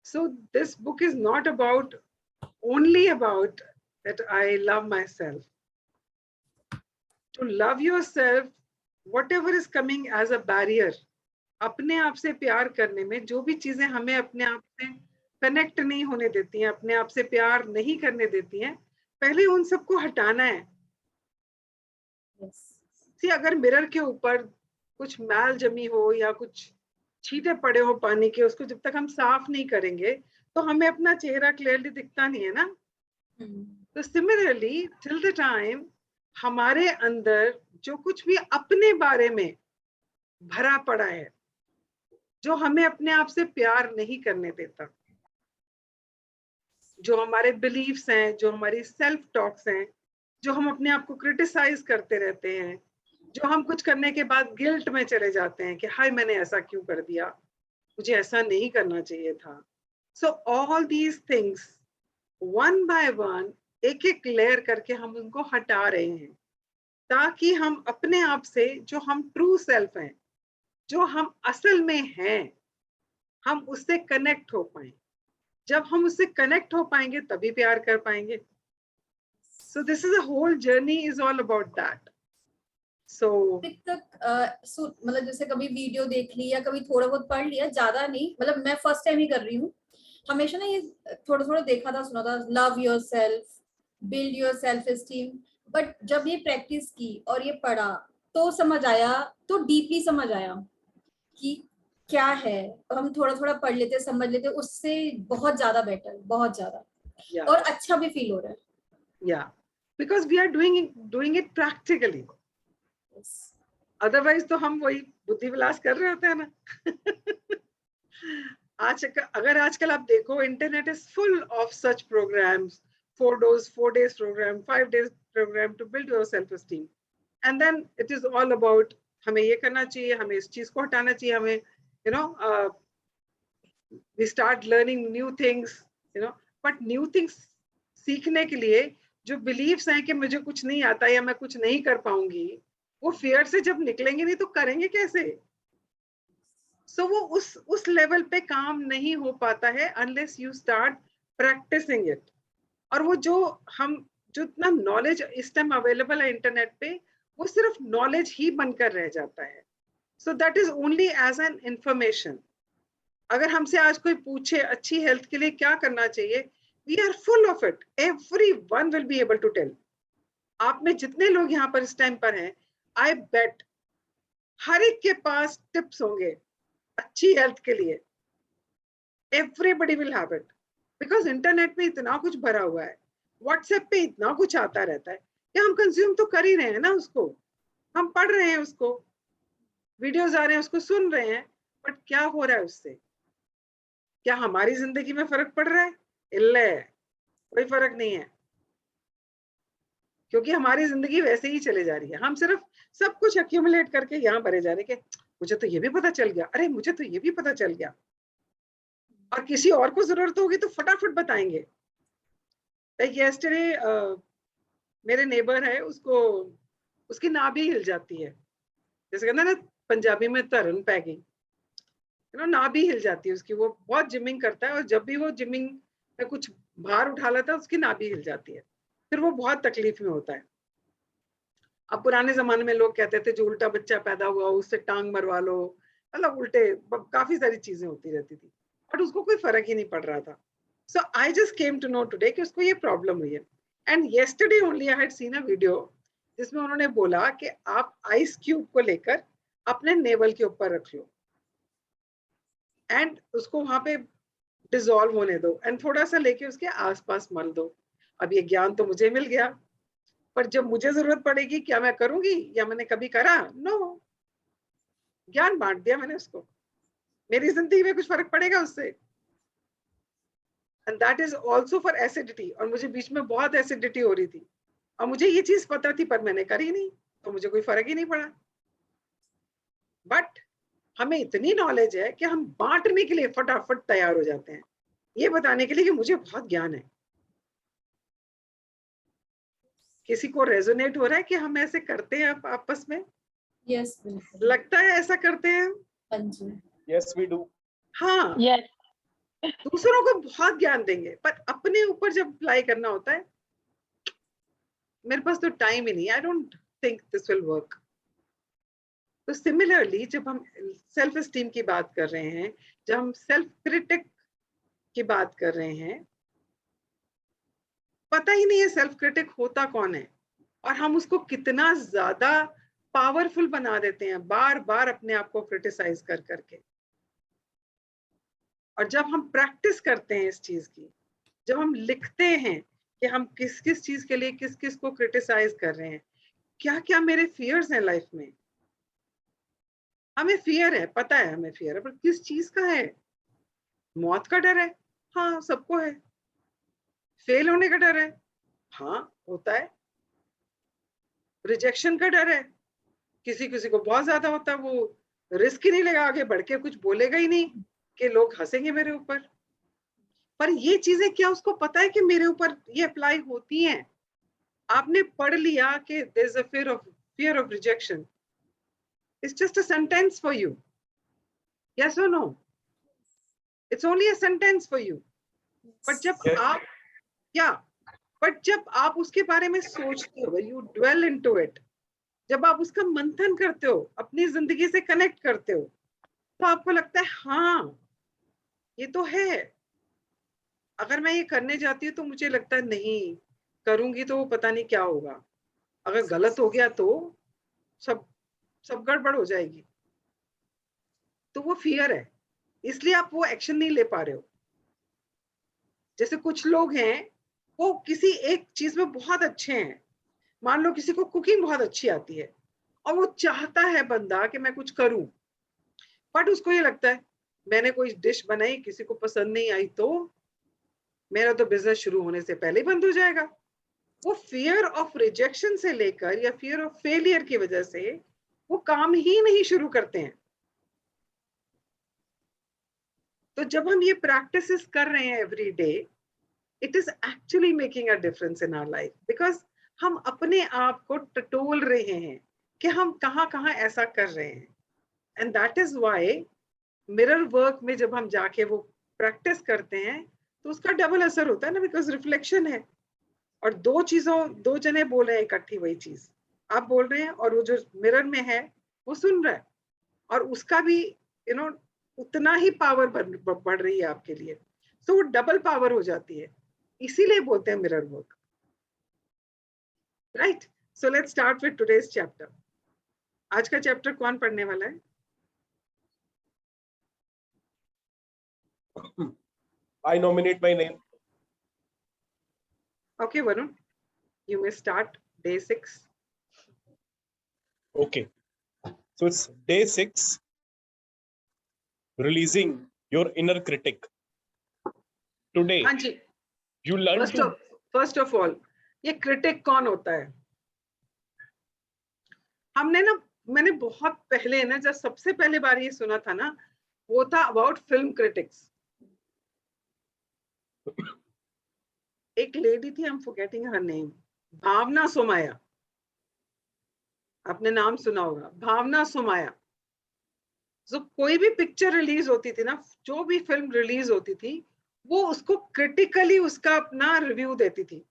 So this book is not about only about that I love myself. To love yourself, whatever is coming as a barrier, अपने आप से प्यार करने में जो भी चीजें हमें अपने आप से कनेक्ट नहीं होने देती हैं, अपने आप से प्यार नहीं करने देती हैं, पहले उन सबको हटाना है। See, अगर मिरर के ऊपर कुछ मैल जमी हो या कुछ छींटे पड़े हो पानी के, उसको जब तक हम साफ नहीं करेंगे तो हमें अपना चेहरा क्लियरली दिखता नहीं है ना। तो सिमिलरली टिल द टाइम हमारे अंदर जो कुछ भी अपने बारे में भरा पड़ा है, जो हमें अपने आप से प्यार नहीं करने देता, जो हमारे बिलीफ्स हैं, जो हमारी सेल्फ टॉक्स हैं, जो हम अपने आप को क्रिटिसाइज करते रहते हैं, जो हम कुछ करने के बाद गिल्ट में चले जाते हैं कि हाय मैंने ऐसा क्यों कर दिया, मुझे ऐसा नहीं करना चाहिए था। So all these things one by one, एक एक लेयर करके हम उनको हटा रहे हैं, ताकि हम अपने आप से जो हम ट्रू सेल्फ हैं, जो हम असल में हैं, हम उससे कनेक्ट हो पाए। जब हम उससे कनेक्ट हो पाएंगे तभी प्यार कर पाएंगे। So this is a whole journey is all about that. So मतलब जैसे कभी वीडियो देख ली या कभी थोड़ा बहुत पढ़ लिया, ज्यादा नहीं, मतलब मैं फर्स्ट टाइम ही कर रही हूँ। हमेशा ना ये थोड़ा थोड़ा देखा था, सुना था, love yourself, build your self esteem, but जब ये प्रैक्टिस की और ये पढ़ा तो समझ आया, तो डीपली समझ आया कि क्या है। और हम थोड़ा थोड़ा पढ़ लेते, समझ लेते, उससे बहुत ज्यादा बेटर, बहुत ज्यादा, और अच्छा भी फील हो रहा है। Yeah, because we are doing it practically. Yes. Otherwise तो हम वही बुद्धि विलास कर रहे होते हैं ना। अगर आजकल आप देखो, internet is full of such programs, 4 days program, 5 days program to build your self esteem, and then it is all about हमें ये करना चाहिए, हमें इस चीज को हटाना चाहिए, हमें we start learning new things, but new things सीखने के लिए जो बिलीव्स हैं कि मुझे कुछ नहीं आता या मैं कुछ नहीं कर पाऊंगी, वो फियर से जब निकलेंगे नहीं तो करेंगे कैसे? सो वो उस लेवल पे काम नहीं हो पाता है unless you start practising it. और वो जो इतना नॉलेज इस टाइम अवेलेबल है इंटरनेट पे, वो सिर्फ नॉलेज ही बनकर रह जाता है। So that is only as an information. अगर हमसे आज कोई पूछे अच्छी हेल्थ के लिए क्या करना चाहिए, we are full of it, everyone will be able to tell। आप में जितने लोग यहाँ पर इस टाइम पर हैं, I bet हर एक के पास टिप्स होंगे अच्छी हेल्थ के लिए। Everybody will have it, because internet पे इतना कुछ भरा हुआ है, व्हाट्सएप पे इतना कुछ आता रहता है कि हम कंज्यूम तो कर ही रहे हैं ना, उसको हम पढ़ रहे हैं, उसको वीडियोस आ रहे हैं, उसको सुन रहे हैं, बट क्या हो रहा है उससे? क्या हमारी जिंदगी में फर्क पड़ रहा है? इल्ले, कोई फर्क नहीं है, क्योंकि हमारी जिंदगी वैसे ही चले जा रही है। हम सिर्फ सब कुछ एक्यूमुलेट करके यहाँ भरे जा रहे हैं कि मुझे तो ये भी पता चल गया, अरे मुझे तो ये भी पता चल गया, और किसी और को जरूरत होगी तो फटाफट बताएंगे। लाइक यस्टरडे मेरे नेबर है, उसकी नाभि हिल जाती है, जैसे कहते हैं ना पंजाबी में तरन पै गई, नाभि हिल जाती है उसकी। वो बहुत जिमिंग करता है और जब भी वो जिमिंग में कुछ भार उठा लेता है उसकी नाभि हिल जाती है, फिर वो बहुत तकलीफ में होता है। अब पुराने जमाने में लोग कहते थे जो उल्टा बच्चा पैदा हुआ उससे टांग मरवा लो, मतलब उल्टे काफी सारी चीजें होती रहती थी, बट उसको कोई फर्क ही नहीं पड़ रहा था। So I just came to know today कि उसको ये प्रॉब्लम हुई है। And yesterday only I had seen a video जिसमें उन्होंने बोला कि आप आइस क्यूब को लेकर अपने नेवल के ऊपर रख लो एंड उसको वहां पे डिसॉल्व होने दो एंड थोड़ा सा लेके उसके आसपास मल दो। अब ये ज्ञान तो मुझे मिल गया, पर जब मुझे जरूरत पड़ेगी क्या मैं करूंगी, या मैंने कभी करा? नो, ज्ञान बांट दिया मैंने उसको, मेरी जिंदगी में कुछ फर्क पड़ेगा उससे? And that is also for acidity. और मुझे बीच में बहुत एसिडिटी हो रही थी और मुझे ये चीज पता थी, पर मैंने करी नहीं, तो मुझे कोई फर्क ही नहीं पड़ा। बट हमें इतनी नॉलेज है कि हम बांटने के लिए फटाफट तैयार हो जाते हैं, ये बताने के लिए कि मुझे बहुत ज्ञान है। किसी को रेजोनेट हो रहा है कि हम ऐसे करते हैं आपस में? यस, लगता है ऐसा करते हैं। हाँ जी, यस वी डू। हाँ, Yes. दूसरों को बहुत ज्ञान देंगे, पर अपने ऊपर जब अप्लाई करना होता है, मेरे पास तो टाइम ही नहीं, I don't think this will work. तो सिमिलरली जब हम सेल्फ एस्टीम की बात कर रहे हैं, जब हम सेल्फ क्रिटिक की बात कर रहे हैं, पता ही नहीं है सेल्फ क्रिटिक होता कौन है, और हम उसको कितना ज्यादा पावरफुल बना देते हैं बार बार अपने आप को क्रिटिसाइज कर करके। और जब हम प्रैक्टिस करते हैं इस चीज की, जब हम लिखते हैं कि हम किस किस चीज के लिए किस किस को क्रिटिसाइज कर रहे हैं, क्या क्या मेरे फियर्स हैं लाइफ में। हमें फियर है, पता है हमें फियर है, पर किस चीज का है? मौत का डर है, हाँ सबको है। फेल होने का डर है, हाँ होता है। रिजेक्शन का डर है, किसी किसी को बहुत ज्यादा होता है, वो रिस्क ही नहीं लेगा, आगे बढ़ के कुछ बोलेगा ही नहीं कि लोग हंसेंगे मेरे ऊपर। पर ये चीजें क्या उसको पता है कि मेरे ऊपर ये अप्लाई होती हैं? आपने पढ़ लिया कि there is a fear of rejection, it's just a sentence for you, yes और no, it's only a sentence for you. But जब Yes. आप, क्या, बट जब आप उसके बारे में सोचते हो, यू ड्वेल इनटू इट, जब आप उसका मंथन करते हो, अपनी जिंदगी से कनेक्ट करते हो, तो आपको लगता है हाँ ये तो है। अगर मैं ये करने जाती हूँ तो मुझे लगता है नहीं, करूंगी तो वो पता नहीं क्या होगा, अगर गलत हो गया तो सब सब गड़बड़ हो जाएगी। तो वो फियर है, इसलिए आप वो एक्शन नहीं ले पा रहे हो। जैसे कुछ लोग हैं, वो किसी एक चीज में बहुत अच्छे हैं, मान लो किसी को कुकिंग बहुत अच्छी आती है, और वो चाहता है बंदा कि मैं कुछ करूं, बट उसको ये लगता है मैंने कोई डिश बनाई किसी को पसंद नहीं आई तो मेरा तो बिजनेस शुरू होने से पहले ही बंद हो जाएगा। वो फियर ऑफ रिजेक्शन से लेकर या फियर ऑफ फेलियर की वजह से वो काम ही नहीं शुरू करते हैं। तो जब हम ये प्रैक्टिसेस कर रहे हैं every day, it is actually making a difference in our life, because हम अपने आप को टटोल रहे हैं कि हम कहाँ कहाँ ऐसा कर रहे हैं। And that is why mirror work में जब हम जाके वो प्रैक्टिस करते हैं तो उसका डबल असर होता है ना, बिकॉज रिफ्लेक्शन है, और दो जने बोल रहे हैं इकट्ठी वही चीज, आप बोल रहे हैं और वो जो मिरर में है वो सुन रहा है, और उसका भी उतना ही पावर बढ़ रही है आपके लिए, तो वो डबल पावर हो जाती है। इसीलिए बोलते हैं mirror work, right? So let's start with today's chapter. आज का चैप्टर कौन पढ़ने वाला है? I nominate my name. Okay, Varun, you may start day 6. Okay. So it's day 6, releasing your inner critic. Today, हाँ जी, you learn to. First of all, ये critic कौन होता है? मैंने बहुत पहले ना, जब सबसे पहले बार ये सुना था ना, वो था अबाउट फिल्म क्रिटिक्स। एक लेडी थी, I am forgetting her name, Bhawana Somaaya, आपने नाम सुना होगा, भावना सोमाया। जो कोई भी पिक्चर रिलीज होती थी ना, जो भी फिल्म रिलीज होती थी, वो उसको क्रिटिकली उसका अपना रिव्यू देती थी,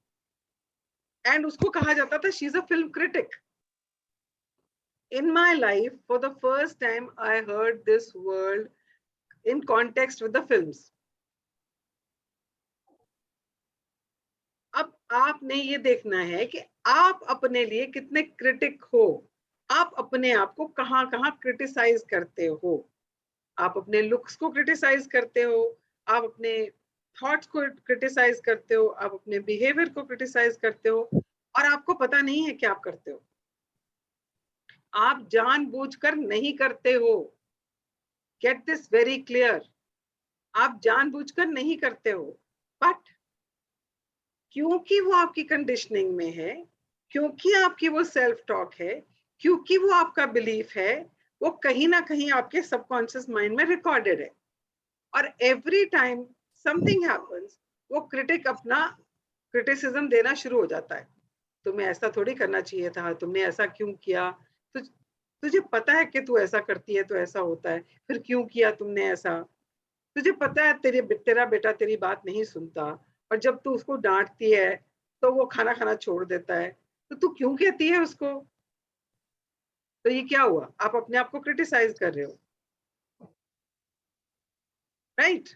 एंड उसको कहा जाता था she is a film critic. In my life, for the first time, I heard this word in context with the films. अब आपने ये देखना है कि आप अपने लिए कितने क्रिटिक हो, आप अपने आप को कहाँ कहाँ क्रिटिसाइज करते हो। आप अपने लुक्स को क्रिटिसाइज करते हो, आप अपने थॉट्स को क्रिटिसाइज करते हो, आप अपने बिहेवियर को क्रिटिसाइज करते हो, और आपको पता नहीं है क्या आप करते हो। आप जानबूझकर नहीं करते हो, गेट दिस वेरी क्लियर, आप जानबूझकर नहीं करते हो, बट क्योंकि वो आपकी कंडीशनिंग में है, क्योंकि आपकी वो सेल्फ टॉक है, क्योंकि वो आपका बिलीफ है, वो कहीं ना कहीं आपके सबकॉन्शियस माइंड में रिकॉर्डेड है, और एवरी टाइम समथिंग हैपेंस, वो क्रिटिक अपना क्रिटिसिज्म देना शुरू हो जाता है। तुम्हें ऐसा थोड़ी करना चाहिए था, तुमने ऐसा क्यों किया, तुझे पता है कि तू ऐसा करती है तो ऐसा होता है, फिर क्यों किया तुमने ऐसा। तुझे पता है तेरा बेटा तेरी बात नहीं सुनता, और जब तू उसको डांटती है तो वो खाना खाना छोड़ देता है, तो तू क्यों कहती है उसको? तो ये क्या हुआ? आप अपने आप को क्रिटिसाइज कर रहे हो, राइट?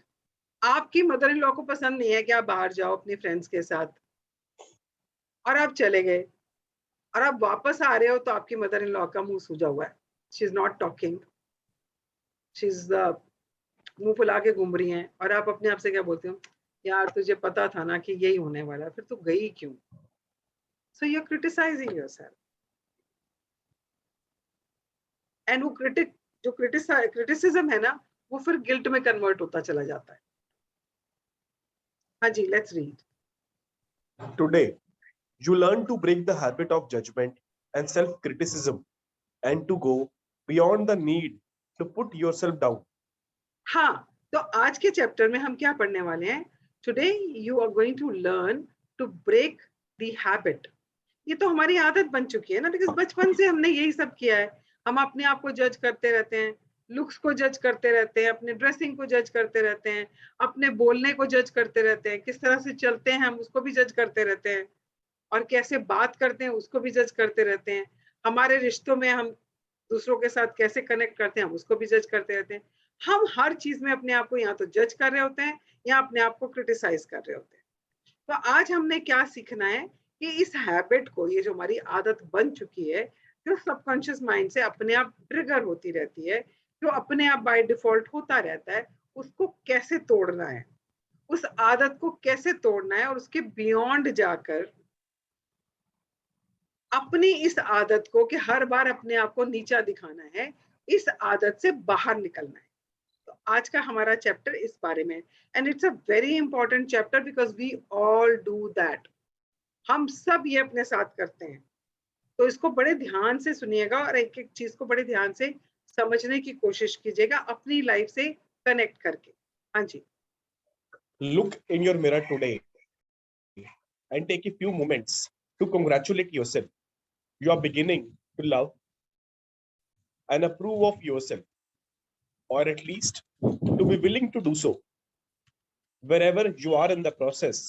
आपकी मदर इन लॉ को पसंद नहीं है कि आप बाहर जाओ अपनी फ्रेंड्स के साथ, और आप चले गए, और आप वापस आ रहे हो तो आपकी मदर इन लॉ का मुंह सूजा हुआ है, she is not talking, she is मुंह फुला के घूम रही हैं, और आप अपने आप से क्या बोलते हो? यार तुझे पता था ना कि यही होने वाला है, फिर तू गई क्यों? So you are criticising yourself, and वो जो क्रिटिसिज्म है ना, वो फिर गिल्ट में कन्वर्ट होता चला जाता है। हाँ जी, let's read. Today, you learn to break the habit of judgment and self-criticism and to go beyond the need to put yourself down. हाँ, तो आज के चैप्टर में हम क्या पढ़ने वाले हैं? Today you are going to learn to break the habit. ये तो हमारी आदत बन चुकी है ना, बिकॉज बचपन से हमने यही सब किया है। हम अपने आप को जज करते रहते हैं, लुक्स को जज करते रहते हैं, अपने ड्रेसिंग को जज करते रहते हैं, अपने बोलने को जज करते रहते हैं, किस तरह से चलते हैं हम उसको भी जज करते रहते हैं, और कैसे बात करते हैं उसको भी जज करते रहते हैं। हमारे रिश्तों में हम दूसरों के साथ कैसे कनेक्ट करते हैं हम उसको भी जज करते रहते हैं। हम हर चीज में अपने आप को या तो जज कर रहे होते हैं या अपने आप को क्रिटिसाइज कर रहे होते हैं। तो आज हमने क्या सीखना है कि इस हैबिट को, ये जो हमारी आदत बन चुकी है, जो सबकॉन्शियस माइंड से अपने आप ट्रिगर होती रहती है, जो अपने आप बाय डिफॉल्ट होता रहता है, उसको कैसे तोड़ना है, उस आदत को कैसे तोड़ना है, और उसके बियॉन्ड जाकर अपनी इस आदत को, कि हर बार अपने आप को नीचा दिखाना है, इस आदत से बाहर निकलना है। तो आज का हमारा चैप्टर इस बारे में, and it's a very important chapter because we all do that. हम सब ये अपने साथ करते हैं। तो इसको बड़े ध्यान से सुनिएगा और एक एक चीज को बड़े ध्यान से समझने की कोशिश कीजिएगा अपनी लाइफ से कनेक्ट करके। हाँ जी। Look in your mirror today and take a few moments to congratulate yourself. You are beginning to love and approve of yourself, or at least to be willing to do so. Wherever you are in the process,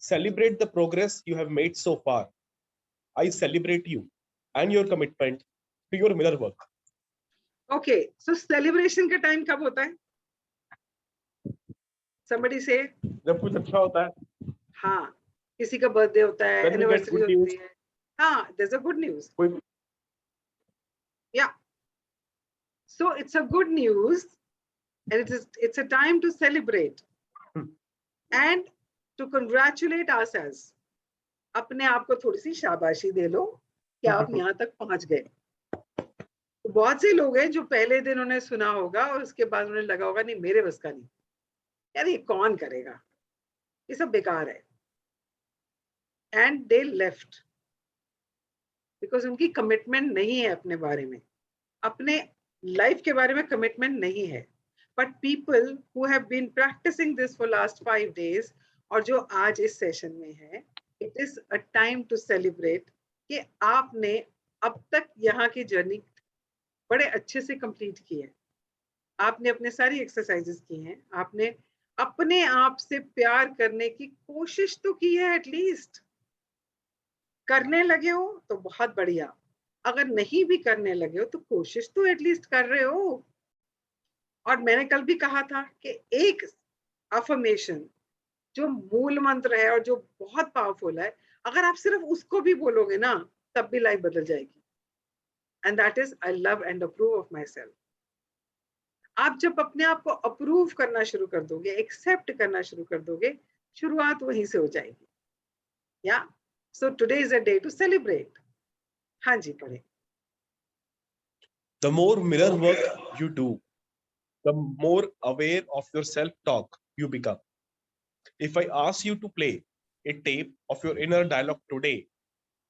celebrate the progress you have made so far. I celebrate you and your commitment to your mirror work. Okay, so celebration का time कब होता है? somebody say। जब कुछ अच्छा होता है, हाँ, किसी का बर्थडे होता है, when we get anniversary good होती news, है। हाँ, there's a good news। कोई Yeah, so it's a good news, and it's a time to celebrate and to congratulate ourselves। अपने आप को थोड़ी सी शाबाशी दे लो कि आप यहाँ तक पहुंच गए। तो बहुत से लोग हैं जो पहले दिन उन्हें सुना होगा और उसके बाद उन्हें लगा होगा नहीं मेरे बस का नहीं, यार ये कौन करेगा, ये सब बेकार है, एंड दे लेफ्ट बिकॉज उनकी कमिटमेंट नहीं है अपने बारे में, अपने लाइफ के बारे में कमिटमेंट नहीं है। But people who have been practising this for last 5 days और जो आज इस सेशन में है, it is a time to celebrate कि आपने अब तक यहाँ की जर्नी बड़े अच्छे से कंप्लीट की है। आपने अपने सारी एक्सरसाइजेस की हैं, आपने अपने आप से प्यार करने की कोशिश तो की है, एटलीस्ट करने लगे हो तो बहुत बढ़िया, अगर नहीं भी करने लगे हो तो कोशिश तो एटलीस्ट कर रहे हो। और मैंने कल भी कहा था कि एक अफर्मेशन जो मूल मंत्र है और जो बहुत पावरफुल है, अगर आप सिर्फ उसको भी बोलोगे ना तब भी लाइफ बदल जाएगी, and that is I love and approve of my self. आप जब अपने आप को अप्रूव करना शुरू कर दोगे, एक्सेप्ट करना शुरू कर दोगे, शुरुआत वहीं से हो जाएगी। या so today is a day to celebrate. हाँ जी, पढ़े। the more mirror work you do, the more aware of your self-talk you become. If I ask you to play a tape of your inner dialogue today,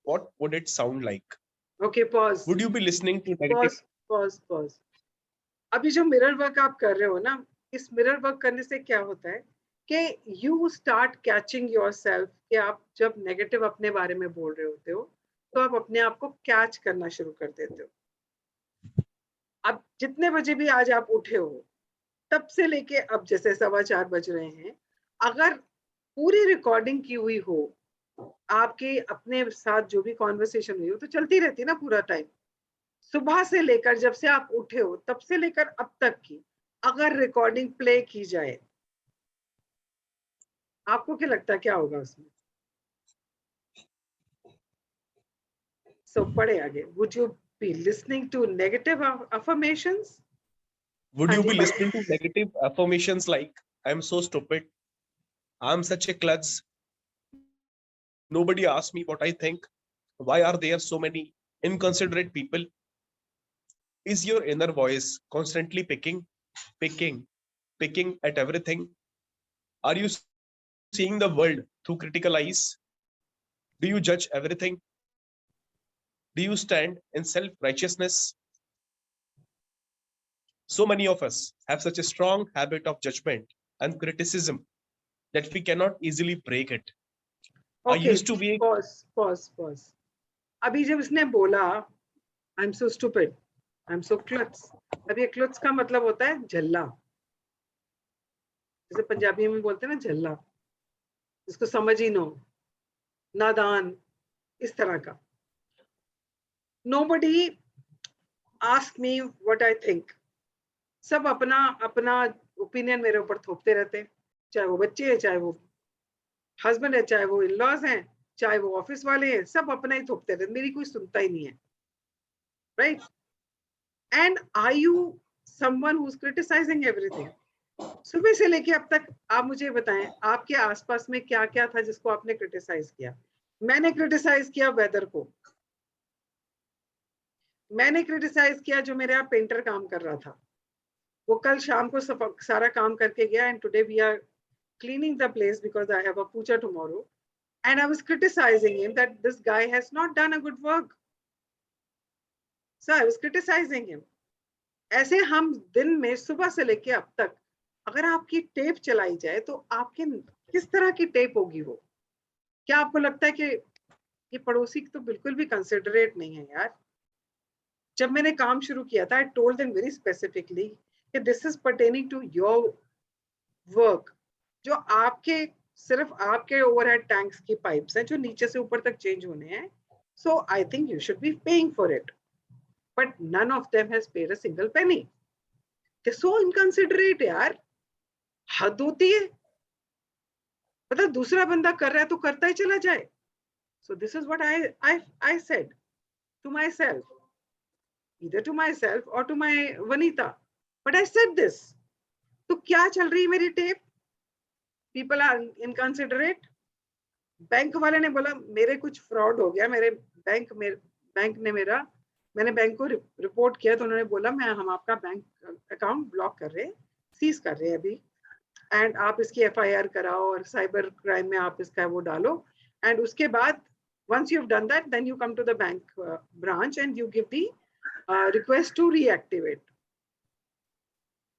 what would it sound like? Okay, pause Would you be listening to negative? Pause pause pause. अभी जो mirror work आप कर रहे हो ना, इस mirror work करने से क्या होता है कि you start catching your self, कि आप जब नेगेटिव अपने बारे में बोल रहे होते हो तो आप अपने आप को कैच करना शुरू कर देते हो। अब जितने बजे भी आज आप उठे हो, तब से लेके अब जैसे 4:15 बज रहे हैं, अगर पूरी रिकॉर्डिंग की हुई हो, आपके अपने साथ जो भी कॉन्वर्सेशन हुई हो, तो चलती रहती ना पूरा टाइम। सुबह से लेकर जब से आप उठे हो तब से लेकर अब तक की अगर रिकॉर्डिंग प्ले की जाए, आपको क्या लगता है क्या होगा उसमें? सो पढ़े आगे। Would you be listening to negative affirmations? Would हाँ you जी be पढ़े। listening to negative affirmations like I'm so stupid, I'm such a klutz, nobody asks me what I think, why are there so many inconsiderate people? Is your inner voice constantly picking at everything? Are you seeing the world through critical eyes? Do you judge everything? Do you stand in self righteousness? So many of us have such a strong habit of judgment and criticism that we cannot easily break it. I okay, used to be, pause. अभी जब इसने बोला I am so stupid, I am so klutz, अब ये क्लट्स का मतलब होता है झल्ला, जैसे पंजाबी में बोलते हैं ना झल्ला, जिसको समझ ही ना हो, नादान, इस तरह का। Nobody ask me what I think. सब अपना अपना ओपिनियन मेरे ऊपर थोपते रहते हैं, चाहे वो बच्चे हैं, चाहे वो हस्बैंड है, चाहे वो इन-लॉज हैं, चाहे वो ऑफिस वाले हैं, सब अपना ही थोपते रहते, मेरी कोई सुनता ही नहीं है, right? And are you someone who is criticising everything? सुबह से लेके अब तक आप मुझे बताएं, आपके आसपास में क्या क्या था जिसको आपने क्रिटिसाइज किया? मैंने क्रिटिसाइज किया वेदर को, मैंने क्रिटिसाइज किया जो मेरे यहाँ पेंटर काम कर रहा था, वो कल शाम को सारा काम करके गया, and today we are cleaning the place because I have a puja tomorrow, and I was criticizing him that this guy has not done a good work. So I was criticizing him. ऐसे हम दिन में सुबह से लेके अब तक अगर आपकी टेप चलाई जाए तो आपके किस तरह की टेप होगी वो? क्या आपको लगता है कि ये पड़ोसी तो बिल्कुल भी कंसिडरेट नहीं है यार? जब मैंने काम शुरू किया था, I told them very specifically कि this is pertaining to your work, जो आपके सिर्फ आपके ओवरहेड टैंक्स की पाइप्स हैं जो नीचे से ऊपर तक चेंज होने हैं, so I think you should be paying for it, but none of them has paid a single penny. They so inconsiderate यार, हद होती है। मतलब दूसरा बंदा कर रहा है तो करता ही चला जाए। So this is what I said to myself, either to myself or to my Vanita, but I said this. तो क्या चल रही है मेरी tape? People are inconsiderate. Bank वाले ने बोला मेरे कुछ फ्रॉड हो गया, मेरे बैंक ने मेरा, मैंने बैंक को रिपोर्ट किया तो उन्होंने बोला मैं हम आपका बैंक अकाउंट ब्लॉक कर रहे हैं, सीज कर रहे हैं अभी, एंड आप इसकी एफआईआर कराओ और साइबर क्राइम में आप इसका वो डालो, एंड उसके बाद once you've done that then you come to the bank branch and you give the request to reactivate.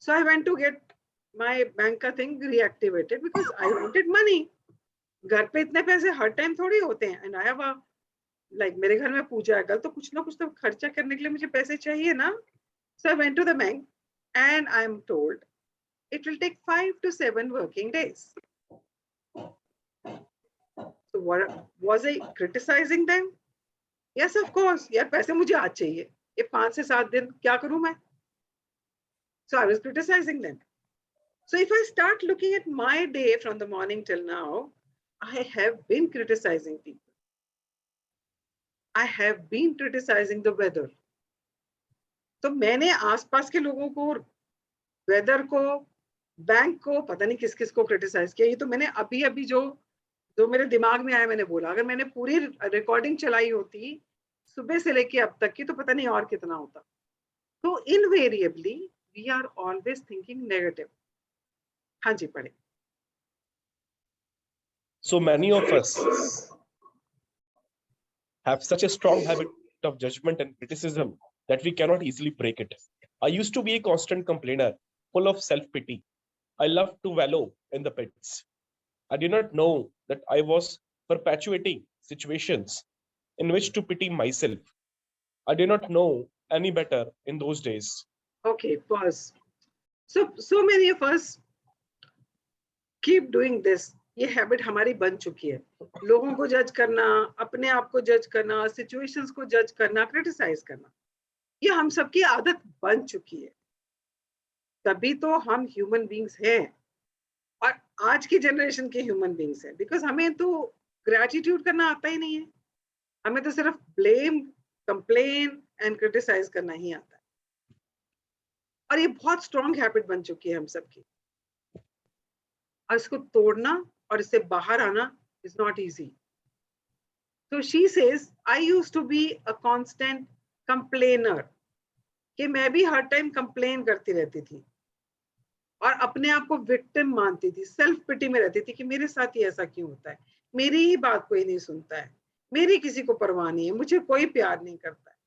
So I went to get my bank का thing reactivated because I wanted money. घर पे इतने पैसे हर time थोड़ी होते हैं, and I have a like मेरे घर में पूजा है कल, तो कुछ ना कुछ तो खर्चा करने के लिए मुझे पैसे चाहिए ना। So I went to the bank and I am told it will take 5 to 7 working days. So what was I criticizing them? Yes, of course. यार पैसे मुझे आज चाहिए, ये 5 से 7 दिन क्या करूं मैं? So I was criticizing them. So if I start looking at my day from the morning till now, I have been criticizing people. I have been criticizing the weather. तो मैंने आसपास के लोगों को, वेदर को, बैंक को, पता नहीं किस किस को क्रिटिसाइज किया। ये तो मैंने अभी अभी जो मेरे दिमाग में आया मैंने बोला। अगर मैंने पूरी रिकॉर्डिंग चलाई होती सुबह से लेके अब तक की तो पता नहीं और कितना होता। तो invariably we are always thinking negative. हाँ जी पढ़े। so many of us have such a strong habit of judgment and criticism that we cannot easily break it. I used to be a constant complainer, full of self-pity. I loved to wallow in the pits. I did not know that I was perpetuating situations in which to pity myself. I did not know any better in those days. Okay, pause. so many of us keep doing this. ये habit हमारी बन चुकी है, लोगों को जज करना, अपने आप को जज करना, सिचुएशंस को जज करना, क्रिटिसाइज करना, ये हम सबकी आदत बन चुकी है। तभी तो हम ह्यूमन बींग्स हैं, और आज की जनरेशन के ह्यूमन बींग्स हैं, बिकॉज हमें तो ग्रेटिट्यूड करना आता ही नहीं है, हमें तो सिर्फ ब्लेम, कंप्लेन एंड क्रिटिसाइज करना ही आता है। और ये बहुत स्ट्रॉन्ग हैबिट बन चुकी है हम सबकी, और इसको तोड़ना और इससे बाहर आना इज नॉट इजी। तो she says I used to be a constant complainer, कि मैं भी हर टाइम कंप्लेन करती रहती थी और अपने आप को विक्टिम मानती थी, सेल्फ पिटी में रहती थी कि मेरे साथ ही ऐसा क्यों होता है, मेरी ही बात कोई नहीं सुनता है, मेरी किसी को परवाह नहीं है, मुझे कोई प्यार नहीं करता है,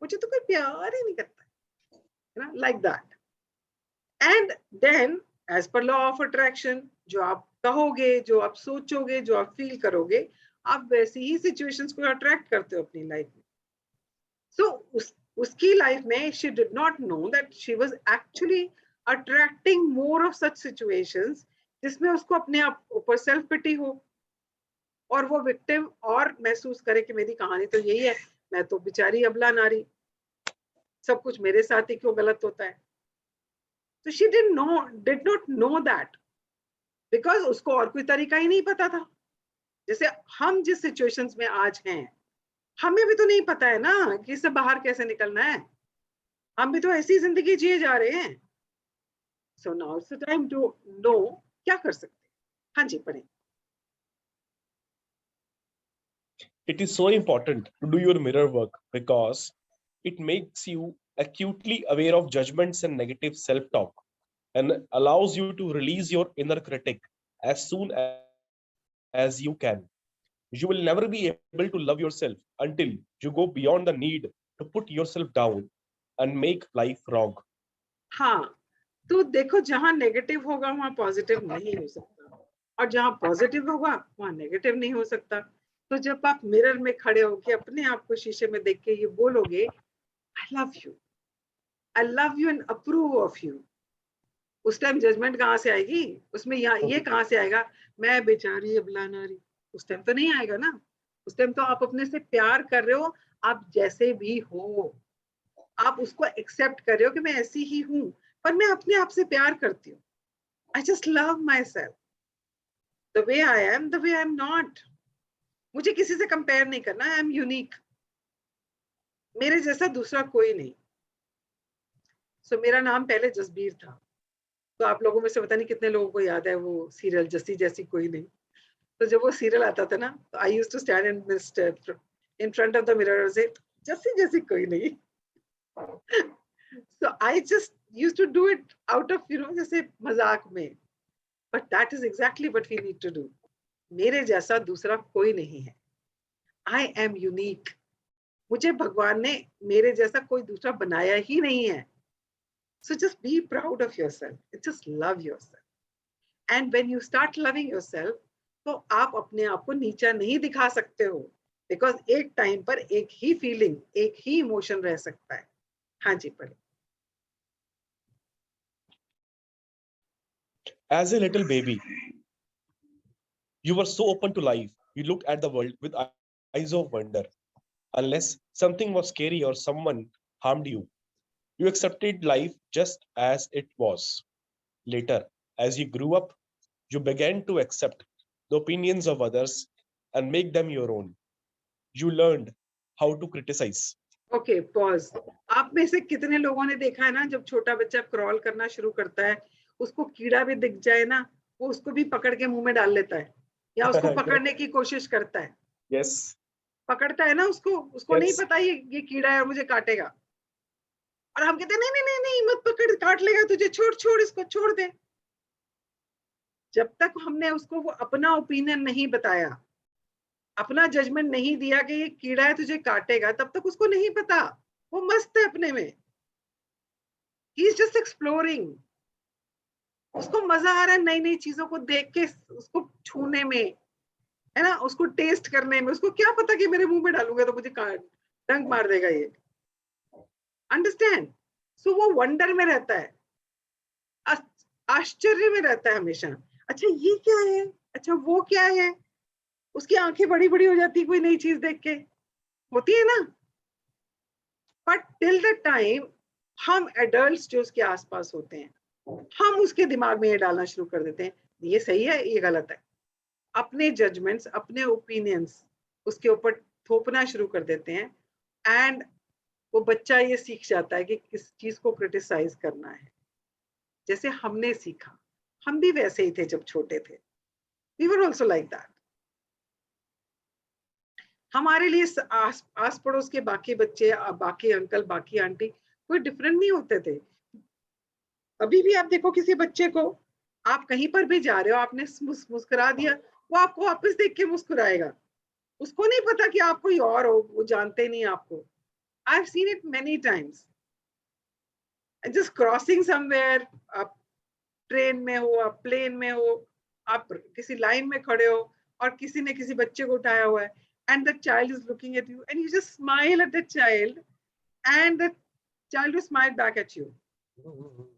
मुझे तो कोई प्यार ही नहीं करता है ना, like that. And then as per law of attraction, जो आप कहोगे, जो आप सोचोगे, जो आप फील करोगे, आप वैसी ही सिचुएशंस को अट्रैक्ट करते हो अपनी लाइफ में। सो उसकी लाइफ में she did not know that she was actually attracting more of such situations जिसमें उसको अपने आप ऊपर सेल्फ पिटी हो और वो विक्टिम और महसूस करे कि मेरी कहानी तो यही है, मैं तो बेचारी अबला नारी, सब कुछ मेरे साथ ही क्यों गलत होता है। So she did not know that, because उसको और कोई तरीका ही नहीं पता था। जैसे हम जिस सिचुएशंस में आज हैं, हमें भी तो नहीं पता है ना कि इससे बाहर कैसे निकलना है, हम भी तो ऐसी जिंदगी जिए जा रहे हैं। So now it's the time to know क्या कर सकते हैं। हाँ जी, पढ़ें। It is so important to do your mirror work because it makes you acutely aware of judgments and negative self-talk and allows you to release your inner critic as soon as you can. You will never be able to love yourself until you go beyond the need to put yourself down and make life wrong. हाँ, तो देखो, जहां negative होगा वहां positive नहीं हो सकता, और जहां पॉजिटिव होगा वहां नेगेटिव नहीं हो सकता। तो जब आप मिरर में खड़े होकर अपने आप को शीशे में देख के ये बोलोगे, आई love you, I love you and approve of you, उस टाइम जजमेंट कहाँ से आएगी? उसमें ये कहाँ से आएगा, मैं बेचारी अबला नारी? उस टाइम तो नहीं आएगा ना। उस टाइम तो आप अपने से प्यार कर रहे हो, आप जैसे भी हो, आप उसको एक्सेप्ट कर रहे हो कि मैं ऐसी ही हूँ, पर मैं अपने आप से प्यार करती हूँ। I just love myself the way I M, the way I am not. मुझे किसी से कंपेयर नहीं करना, आई एम यूनिक, मेरे जैसा दूसरा कोई नहीं। सो मेरा नाम पहले जसबीर था, तो आप लोगों में से पता नहीं कितने लोगों को याद है वो सीरियल जस्सी जैसी कोई नहीं। तो जब वो सीरियल आता था ना, तो I used to stand in front of the mirror और से जस्सी जैसी कोई नहीं। So I just used to do it out of, जैसे मजाक में, but that is exactly what we need to do. मेरे जैसा दूसरा कोई नहीं है, I am unique. मुझे भगवान ने मेरे जैसा कोई दूसरा बनाया ही नहीं है। So just be proud of yourself. Just love yourself. And when you start loving yourself, तो आप अपने आप को नीचा नहीं दिखा सकते हो, because एक टाइम पर एक ही फीलिंग, एक ही इमोशन रह सकता है। हाँ जी, पढ़े। As a little baby, you were so open to life. You looked at the world with eyes of wonder. Unless something was scary or someone harmed you, you accepted life just as it was. Later, as you grew up, you began to accept the opinions of others and make them your own. You learned how to criticize. Okay, pause. आप में से कितने लोगों ने देखा है ना, जब छोटा बच्चा क्रॉल करना शुरू करता है, उसको कीड़ा भी दिख जाए ना, वो उसको भी पकड़ के मुंह में डाल लेता है, या उसको पकड़ने की कोशिश करता है। Yes. पकड़ता है ना उसको Yes. नहीं पता ये कीड़ा है और मुझे काटेगा, और हम कहते हैं नहीं नहीं नहीं नहीं मत पकड़, काट लेगा तुझे, छोड़ छोड़ इसको, छोड़ दे। जब तक हमने उसको वो अपना ओपिनियन नहीं बताया, अपना जजमेंट नहीं दिया कि ये कीड़ा है तुझे काटेगा, तब तक उसको नहीं पता, वो मस्त है अपने में, ही इज जस्ट एक्सप्लोरिंग। उसको मजा आ रहा है नई नई चीजों को देख के, उसको छूने में, है ना, उसको टेस्ट करने में। उसको क्या पता कि मेरे मुंह में डालूंगा तो मुझे डंक मार देगा ये। अंडरस्टैंड? सो वो वंडर में रहता है। आश्चर्य में रहता है हमेशा, अच्छा ये क्या है, अच्छा वो क्या है, उसकी आंखें बड़ी बड़ी हो जाती है कोई नई चीज देख के, होती है ना। बट टिल द टाइम हम एडल्ट्स जो उसके आसपास होते हैं, हम उसके दिमाग में ये डालना शुरू कर देते हैं, ये सही है ये गलत है, अपने जजमेंट्स अपने ओपिनियंस उसके ऊपर थोपना शुरू कर देते हैं। एंड वो बच्चा ये सीख जाता है कि किस चीज को क्रिटिसाइज करना है, जैसे हमने सीखा, हम भी वैसे ही थे जब छोटे थे, we were also like that. हमारे लिए आस पड़ोस के बाकी बच्चे, बाकी अंकल, बाकी आंटी कोई डिफरेंट नहीं होते थे। अभी भी आप देखो किसी बच्चे को, आप कहीं पर भी जा रहे हो, आपने मुस्कुरा दिया, वो आपको वापस देख के मुस्कुराएगा, उसको नहीं पता कि आप कोई और हो, वो जानते नहीं आपको। I have seen it many times, just crossing somewhere, आप ट्रेन में हो, आप प्लेन में हो, आप किसी लाइन में खड़े हो और किसी ने किसी बच्चे को उठाया हुआ है, and the child is looking at you and you just smile at the child and the child will smile back at you.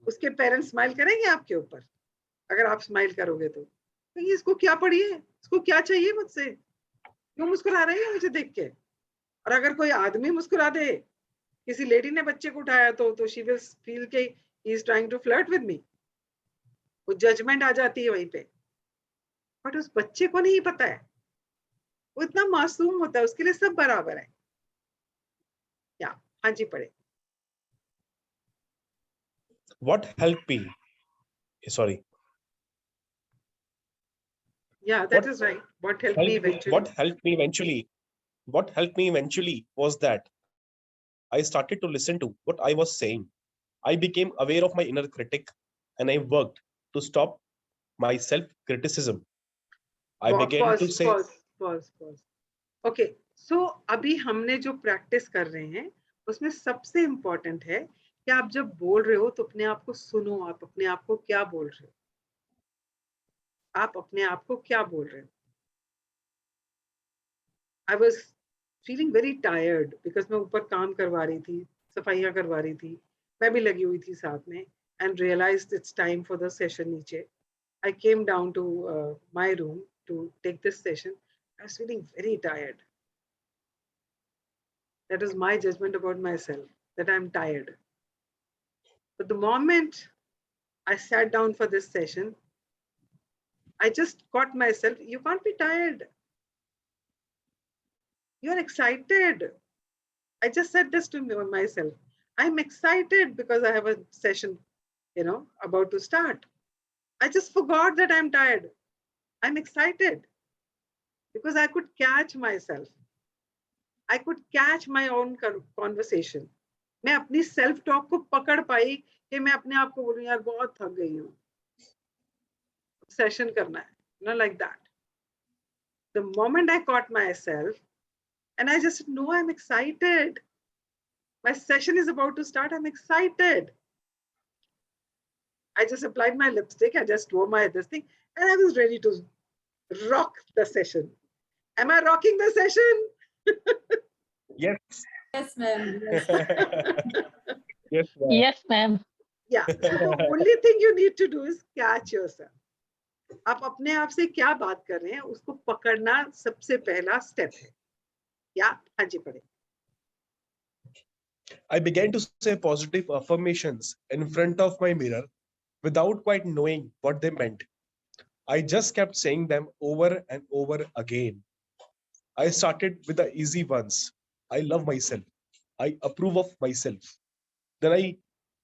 उसके पेरेंट्स स्माइल करेंगे आपके ऊपर अगर आप स्माइल करोगे तो इसको क्या पड़ी है, इसको क्या चाहिए मुझसे, क्यों मुस्कुरा रही है मुझे देख के। और अगर कोई आदमी मुस्कुरा दे, किसी लेडी ने बच्चे को उठाया तो शी विल फील के he is trying to flirt with me, वो जजमेंट आ जाती है वहीं पे। बट उस बच्चे को नहीं पता है, वो इतना मासूम होता है, उसके लिए सब बराबर है। या हाँ जी पढ़े। What helped me? Sorry. Yeah, that is right. What helped me eventually? What helped me eventually? What helped me eventually was that I started to listen to what I was saying. I became aware of my inner critic, and I worked to stop my self-criticism. I began to say, pause. Okay, so अभी हमने जो practice कर रहे हैं उसमें सबसे important है कि आप जब बोल रहे हो तो अपने आप को सुनो, आप अपने आप को क्या बोल रहे हो, आप अपने आप को क्या बोल रहे हो। I was feeling very tired because मैं ऊपर काम करवा रही थी, सफाइयाँ करवा रही थी, मैं भी लगी हुई थी साथ में, and realized it's time for the session नीचे. I came down to my room to take this session. I was feeling very tired. That is my judgment about myself, that I'm tired. But the moment I sat down for this session, I just caught myself, you can't be tired. You're excited. I just said this to myself. I'm excited because I have a session, about to start. I just forgot that I'm tired. I'm excited because I could catch myself. I could catch my own conversation. मैं अपनी self talk को पकड़ पाई कि मैं अपने आप को बोलूं यार बहुत थक गई हूँ, सेशन करना है, like that. The moment I caught myself and I just know I'm excited. My session is about to start. I'm excited. I just applied my lipstick. I just wore this thing and I was ready to rock the session. Am I rocking the session? yes. Yes, ma'am. Yes. Yes, ma'am. Yes, ma'am. Yeah. So the only thing you need to do is catch yourself. आप अपने आप से क्या बात कर रहे हैं उसको पकड़ना सबसे पहला स्टेप है। या हाँ जी पढ़े। I began to say positive affirmations in front of my mirror without quite knowing what they meant. I just kept saying them over and over again. I started with the easy ones. I love myself. I approve of myself. Then I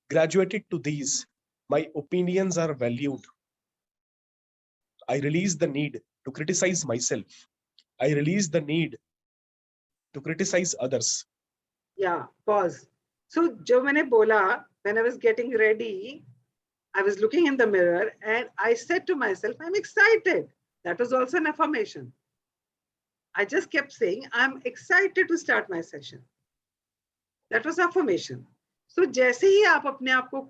graduated to these. My opinions are valued. I release the need to criticize myself. I release the need to criticize others. Yeah, pause. So जो मैंने बोला, when I was getting ready, I was looking in the mirror and I said to myself, I'm excited. That was also an affirmation. I just kept saying, I'm excited to start my session. That was affirmation. So जैसे ही आप अपने आप को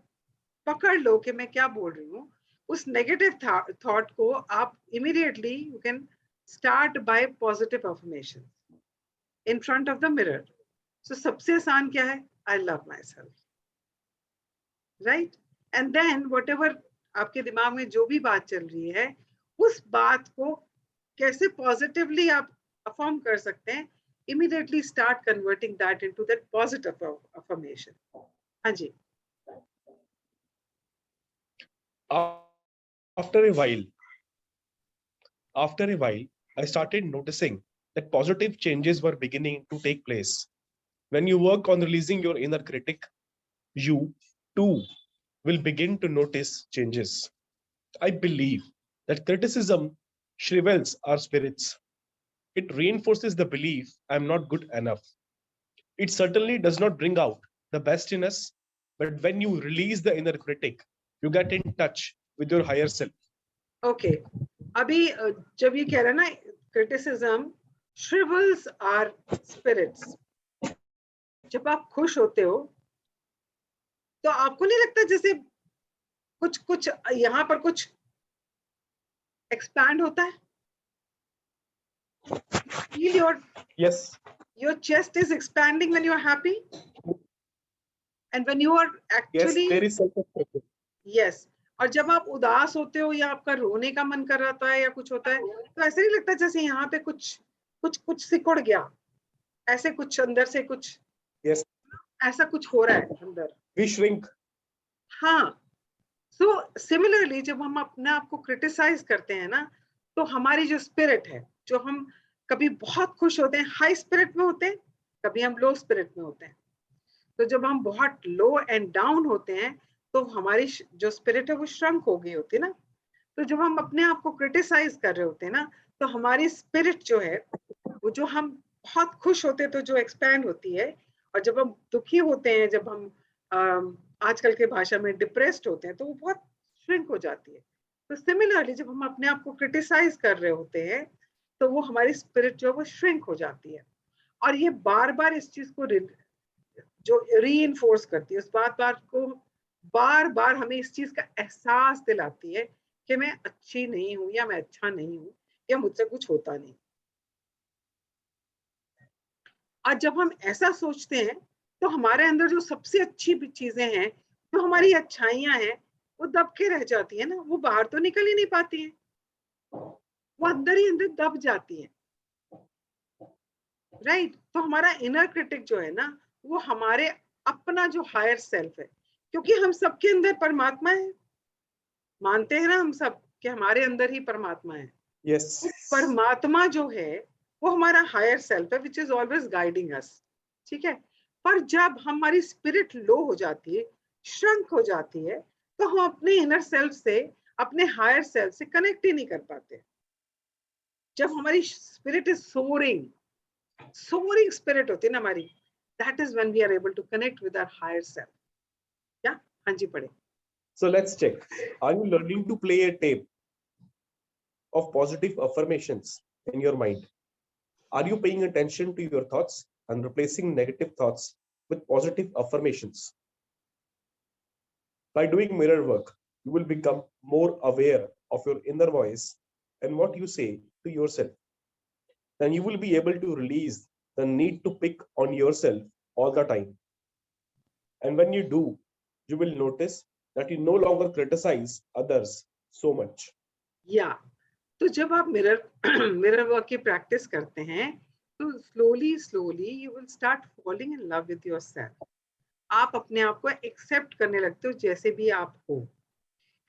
पकड़ लो कि मैं क्या बोल रही हूँ, उस negative thought को आप immediately you can start by positive affirmation in front of the mirror. So सबसे आसान क्या है? I love myself. Right? And then whatever आपके दिमाग में जो भी बात चल रही है, उस बात को कैसे पॉजिटिवली आप अफर्म कर सकते हैं, immediately start converting that into that positive affirmation. हाँ जी. After a while, I started noticing that positive changes were beginning to take place. When you work on releasing your inner critic, you too will begin to notice changes. I believe that criticism shrivels our spirits. It reinforces the belief I'm not good enough. It certainly does not bring out the best in us, but when you release the inner critic, you get in touch with your higher self. Okay. अभी जब ये कह रहा है ना, criticism shrivels our spirits. जब आप खुश होते हो तो आपको नहीं लगता जैसे कुछ कुछ यहाँ पर कुछ expand होता है? Feel Yes. your chest is expanding when you are happy, and when you are actually Yes, there is self-acceptance. yes. और जब आप उदास होते हो या आपका रोने का मन कर रहा है या कुछ होता है, तो ऐसे नहीं लगता जैसे यहाँ पे कुछ सिकुड़ गया, ऐसे कुछ अंदर से कुछ Yes. ऐसा कुछ हो रहा है अंदर. We shrink. हाँ. So similarly जब हम अपने आप को क्रिटिसाइज करते हैं ना, तो हमारी जो स्पिरिट है, जो हम कभी बहुत खुश होते हैं, हाई स्पिरिट में होते हैं, कभी हम लो स्पिरिट में होते हैं. तो जब हम बहुत लो एंड डाउन होते हैं तो हमारी जो स्पिरिट है वो श्रंक हो गई होती है ना. तो जब हम अपने आप को क्रिटिसाइज कर रहे होते हैं ना, तो हमारी स्पिरिट जो है वो, जो हम बहुत खुश होते हैं तो जो एक्सपैंड होती है, और जब हम दुखी होते हैं, जब हम आजकल के भाषा में डिप्रेस्ड होते हैं, तो वो बहुत श्रिंक हो जाती है. तो सिमिलरली जब हम अपने आप को क्रिटिसाइज कर रहे होते हैं तो वो हमारी स्पिरिट जो है वो श्रिंक हो जाती है. और ये बार बार इस चीज को जो रीइंफोर्स करती है, उस बात को बार बार हमें इस चीज का एहसास दिलाती है कि मैं अच्छी नहीं हूं, या मैं अच्छा नहीं हूं, या मुझसे कुछ होता नहीं. और जब हम ऐसा सोचते हैं तो हमारे अंदर जो सबसे अच्छी चीजें हैं, जो हमारी अच्छाइयां हैं, वो दब के रह जाती है ना, वो बाहर तो निकल ही नहीं पाती है, वो अंदर ही अंदर दब जाती है. राइट. तो हमारा इनर क्रिटिक जो है ना, वो हमारे अपना जो हायर सेल्फ है, क्योंकि हम सबके अंदर परमात्मा है. मानते हैं ना हम सब कि हमारे अंदर ही परमात्मा है. Yes. परमात्मा जो है वो हमारा हायर सेल्फ है, विच इज ऑलवेज गाइडिंग अस. ठीक है. पर जब हमारी स्पिरिट लो हो जाती है, श्रंक हो जाती है, तो हम अपने इनर सेल्फ से, अपने हायर सेल्फ से कनेक्ट ही नहीं कर पाते. जब हमारी स्पिरिट इज सोरिंग स्पिरिट होती है ना हमारी, that is when we are able to connect with our higher self. Yeah. हाँ जी, पढ़े. So let's check. Are you learning to play a tape of positive affirmations in your mind? Are you paying attention to your thoughts and replacing negative thoughts with positive affirmations? By doing mirror work, you will become more aware of your inner voice and what you say to yourself. Then you will be able to release the need to pick on yourself all the time. And when you do, you will notice that you no longer criticize others so much. Yeah. तो जब आप mirror work की practice करते हैं, तो slowly you will start falling in love with yourself. आप अपने आप को एक्सेप्ट करने लगते हो जैसे भी आप हो,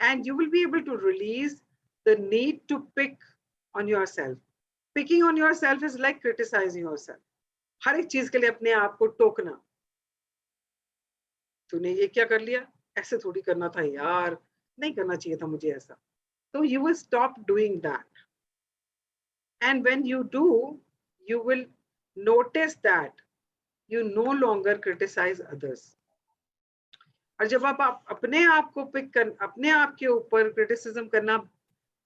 and you will be able to release the need to pick on yourself. Picking on yourself is like criticizing yourself. हर एक चीज के लिए अपने आप को टोकना. तूने ये क्या कर लिया, ऐसे थोड़ी करना था यार, नहीं करना चाहिए था मुझे ऐसा. So you will stop doing that. And when you do, you will notice that you no longer criticize others. और जब आप अपने आप को अपने आप के ऊपर क्रिटिसिज्म करना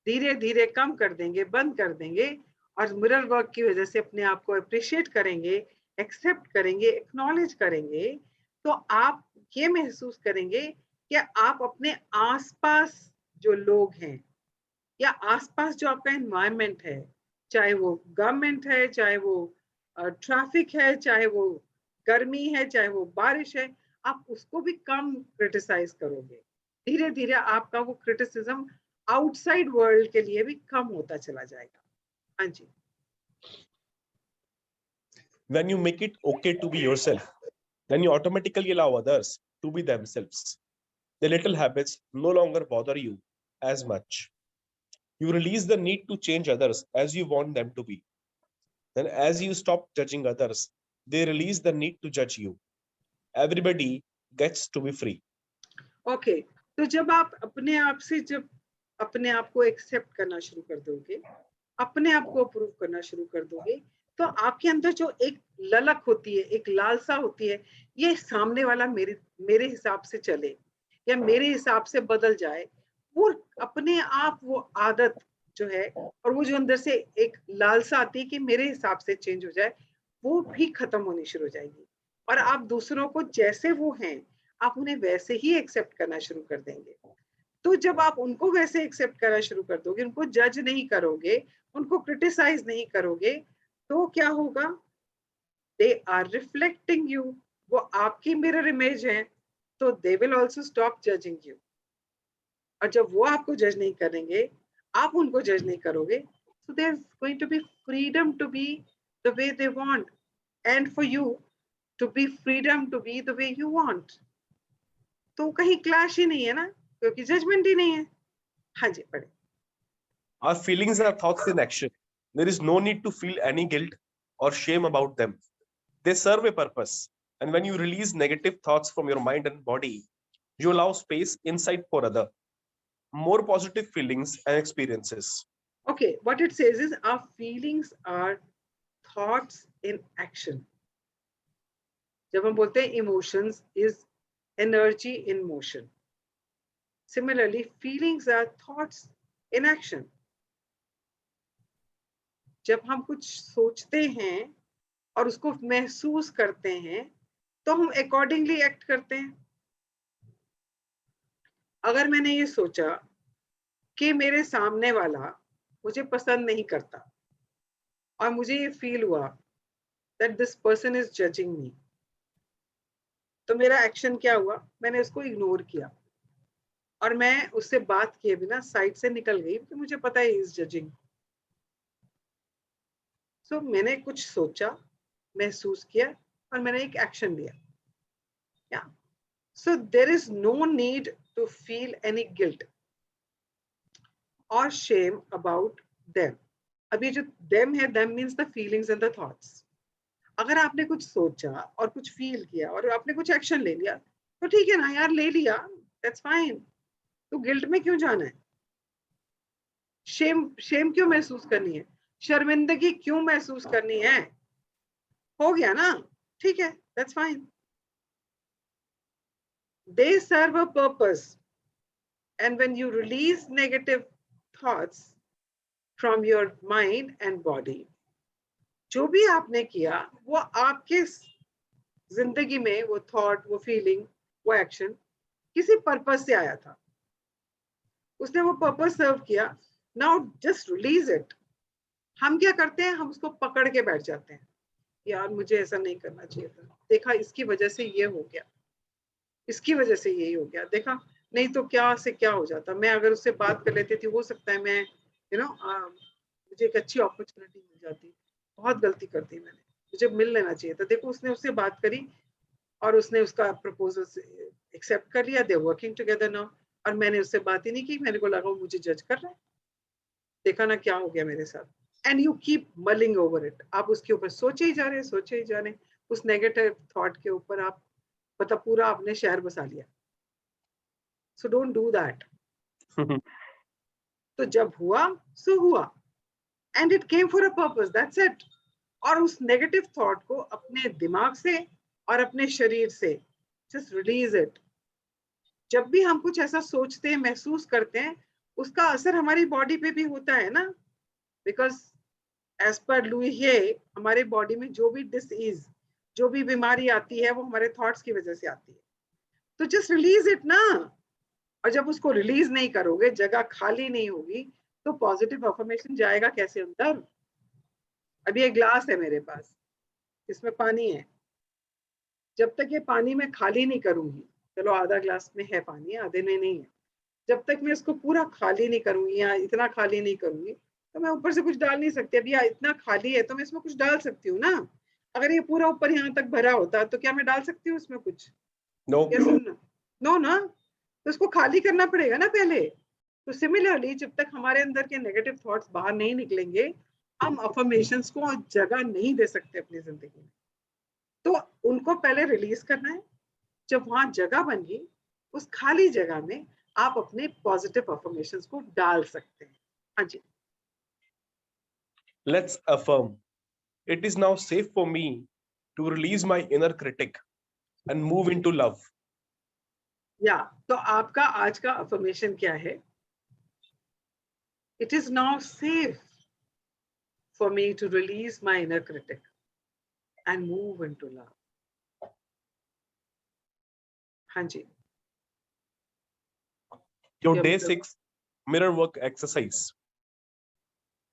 धीरे धीरे कम कर देंगे, बंद कर देंगे, और मिरर वर्क की वजह से अपने आप को अप्रिशिएट करेंगे, एक्सेप्ट करेंगे, एक्नॉलेज करेंगे, तो आप ये महसूस करेंगे कि आप अपने आसपास जो लोग हैं, या आसपास जो आपका एनवायरनमेंट है, चाहे वो गवर्नमेंट है, चाहे वो ट्रैफिक है, चाहे वो गर्मी है, चाहे वो बारिश है, आप उसको भी कम क्रिटिसाइज करोगे. धीरे धीरे आपका वो क्रिटिसिज्म आउटसाइड वर्ल्ड के लिए भी कम होता चला जाएगा। हाँ जी। When you make it okay to be yourself, then you automatically allow others to be themselves. The little habits no longer bother you as much. You release the need to change others as you want them to be. Then, as you stop judging others, they release the need to judge you. Everybody gets to be free. Okay, तो जब आप अपने आप से जब अपने आप को एक्सेप्ट करना शुरू कर दोगे, अपने आप को अप्रूव करना शुरू कर दोगे, तो आपके अंदर जो एक ललक होती है, एक लालसा होती है, ये सामने वाला मेरे हिसाब से चले या मेरे हिसाब से बदल जाए, वो अपने आप वो आदत जो है और वो जो अंदर से एक लालसा आती है कि मेरे हिसाब से चेंज हो जाए, वो भी खत्म होनी शुरू हो जाएगी। और आप दूसरों को जैसे वो हैं, आप उन्हें वैसे ही एक्सेप्ट करना शुरू कर देंगे। तो जब आप उनको वैसे एक्सेप्ट करना शुरू कर दोगे, उनको जज नहीं करोगे, उनको क्रिटिसाइज नहीं करोगे, तो क्या होगा? दे आर रिफ्लेक्टिंग यू, वो आपकी मिरर इमेज है, तो they will also stop judging you. और जब वो आपको जज नहीं करेंगे, आप उनको जज नहीं करोगे, so there's going to be freedom to be the way they want and for you to be freedom to be the way you want. तो कहीं क्लैश ही नहीं है ना, क्योंकि जजमेंट ही नहीं है। हाँ जी, पढ़े। Our feelings are thoughts in action. There is no need to feel any guilt or shame about them. They serve a purpose. And when you release negative thoughts from your mind and body, you allow space inside for other, more positive feelings and experiences. Okay, what it says is our feelings are thoughts in action. जब हम बोलते हैं emotions is energy in motion. Similarly, feelings are thoughts in action. जब हम कुछ सोचते हैं और उसको महसूस करते हैं, तो हम अकॉर्डिंगली एक्ट करते हैं। अगर मैंने ये सोचा कि मेरे सामने वाला मुझे पसंद नहीं करता और मुझे ये फील हुआ that this person is judging me, तो मेरा एक्शन क्या हुआ? मैंने उसको इग्नोर किया और मैं उससे बात किए बिना साइड से निकल गई, क्योंकि मुझे पता है इज जजिंग। सो मैंने कुछ सोचा, महसूस किया और मैंने एक एक्शन लिया। या so there is no need to feel any guilt और शेम अबाउट देम। अभी जो देम है, them means the feelings and the thoughts. अगर आपने कुछ सोचा और कुछ फील किया और आपने कुछ एक्शन ले लिया, तो ठीक है ना यार, ले लिया, दैट्स फाइन। तो गिल्ट में क्यों जाना है? शेम क्यों महसूस करनी है? शर्मिंदगी क्यों महसूस करनी है? हो गया ना, ठीक है, that's fine. They serve a purpose, and when you release negative thoughts from your mind and body, जो भी आपने किया वो आपके जिंदगी में, वो थॉट, वो फीलिंग, वो एक्शन किसी पर्पस से आया था, उसने वो पर्पस सर्व किया। Now just release it. हम क्या करते हैं? हम उसको पकड़ के बैठ जाते हैं, यार मुझे ऐसा नहीं करना चाहिए था, देखा इसकी वजह से ये हो गया, इसकी वजह से यही हो गया, देखा, नहीं तो क्या से क्या हो जाता। मैं अगर उससे बात कर लेती थी, हो सकता है मैं मुझे एक अच्छी अपॉर्चुनिटी मिल जाती। बहुत गलती कर दी मैंने, मुझे मिल लेना चाहिए था। देखो, उसने उससे बात करी और उसने उसका प्रपोजल एक्सेप्ट कर लिया, दे वर्किंग टुगेदर नाउ। और मैंने उससे बात ही नहीं की, मेरे को लगा वो मुझे जज कर रहा है, देखा ना क्या हो गया मेरे साथ। And you keep mulling over it. आप उसके ऊपर सोचे ही जा रहे हैं, सोचे ही जा रहे हैं, उस नेगेटिव थॉट के ऊपर आप मतलब पूरा आपने शहर बसा लिया। So don't do that. तो जब हुआ सो हुआ, and it came for a purpose, that's it. और उस नेगेटिव थॉट को अपने दिमाग से और अपने शरीर से जस्ट रिलीज इट। जब भी हम कुछ ऐसा सोचते हैं, महसूस करते हैं, उसका असर हमारी बॉडी पे भी होता है ना, बिकॉज एज पर लुइये हमारे बॉडी में जो भी डिसीज, जो भी बीमारी आती है, वो हमारे थॉट्स की वजह से आती है। तो जस्ट रिलीज इट ना। और जब उसको रिलीज नहीं करोगे, जगह खाली नहीं होगी, तो पॉजिटिव अफर्मेशन जाएगा कैसे अंदर? अभी एक ग्लास है मेरे पास, इसमें पानी है, जब तक ये पानी मैं खाली नहीं करूंगी, चलो आधा ग्लास में है पानी, आधे में नहीं है, जब तक मैं इसको पूरा खाली नहीं करूंगी या इतना खाली नहीं करूंगी तो मैं ऊपर से कुछ डाल नहीं सकती। अभी इतना खाली है तो मैं इसमें कुछ डाल सकती हूँ ना। अगर ये पूरा ऊपर यहाँ तक भरा होता तो क्या मैं डाल सकती हूँ उसमें कुछ? No. यस ना? नो ना। तो इसको खाली करना पड़ेगा ना पहले। तो सिमिलरली जब तक हमारे अंदर के नेगेटिव थॉट्स बाहर नहीं निकलेंगे, हम अफर्मेशंस को जगह नहीं दे सकते अपनी जिंदगी में। तो उनको पहले रिलीज करना है। जब वहां जगह बन गई, उस खाली जगह में आप अपने पॉजिटिव अफर्मेशंस को डाल सकते हैं। हाँ जी। Let's affirm. It is now safe for me to release my inner critic and move into love. या तो आपका आज का अफर्मेशन क्या है? It is now safe for me to release my inner critic and move into love. हाँ जी। Your क्या day मतलब? 6 mirror work exercise.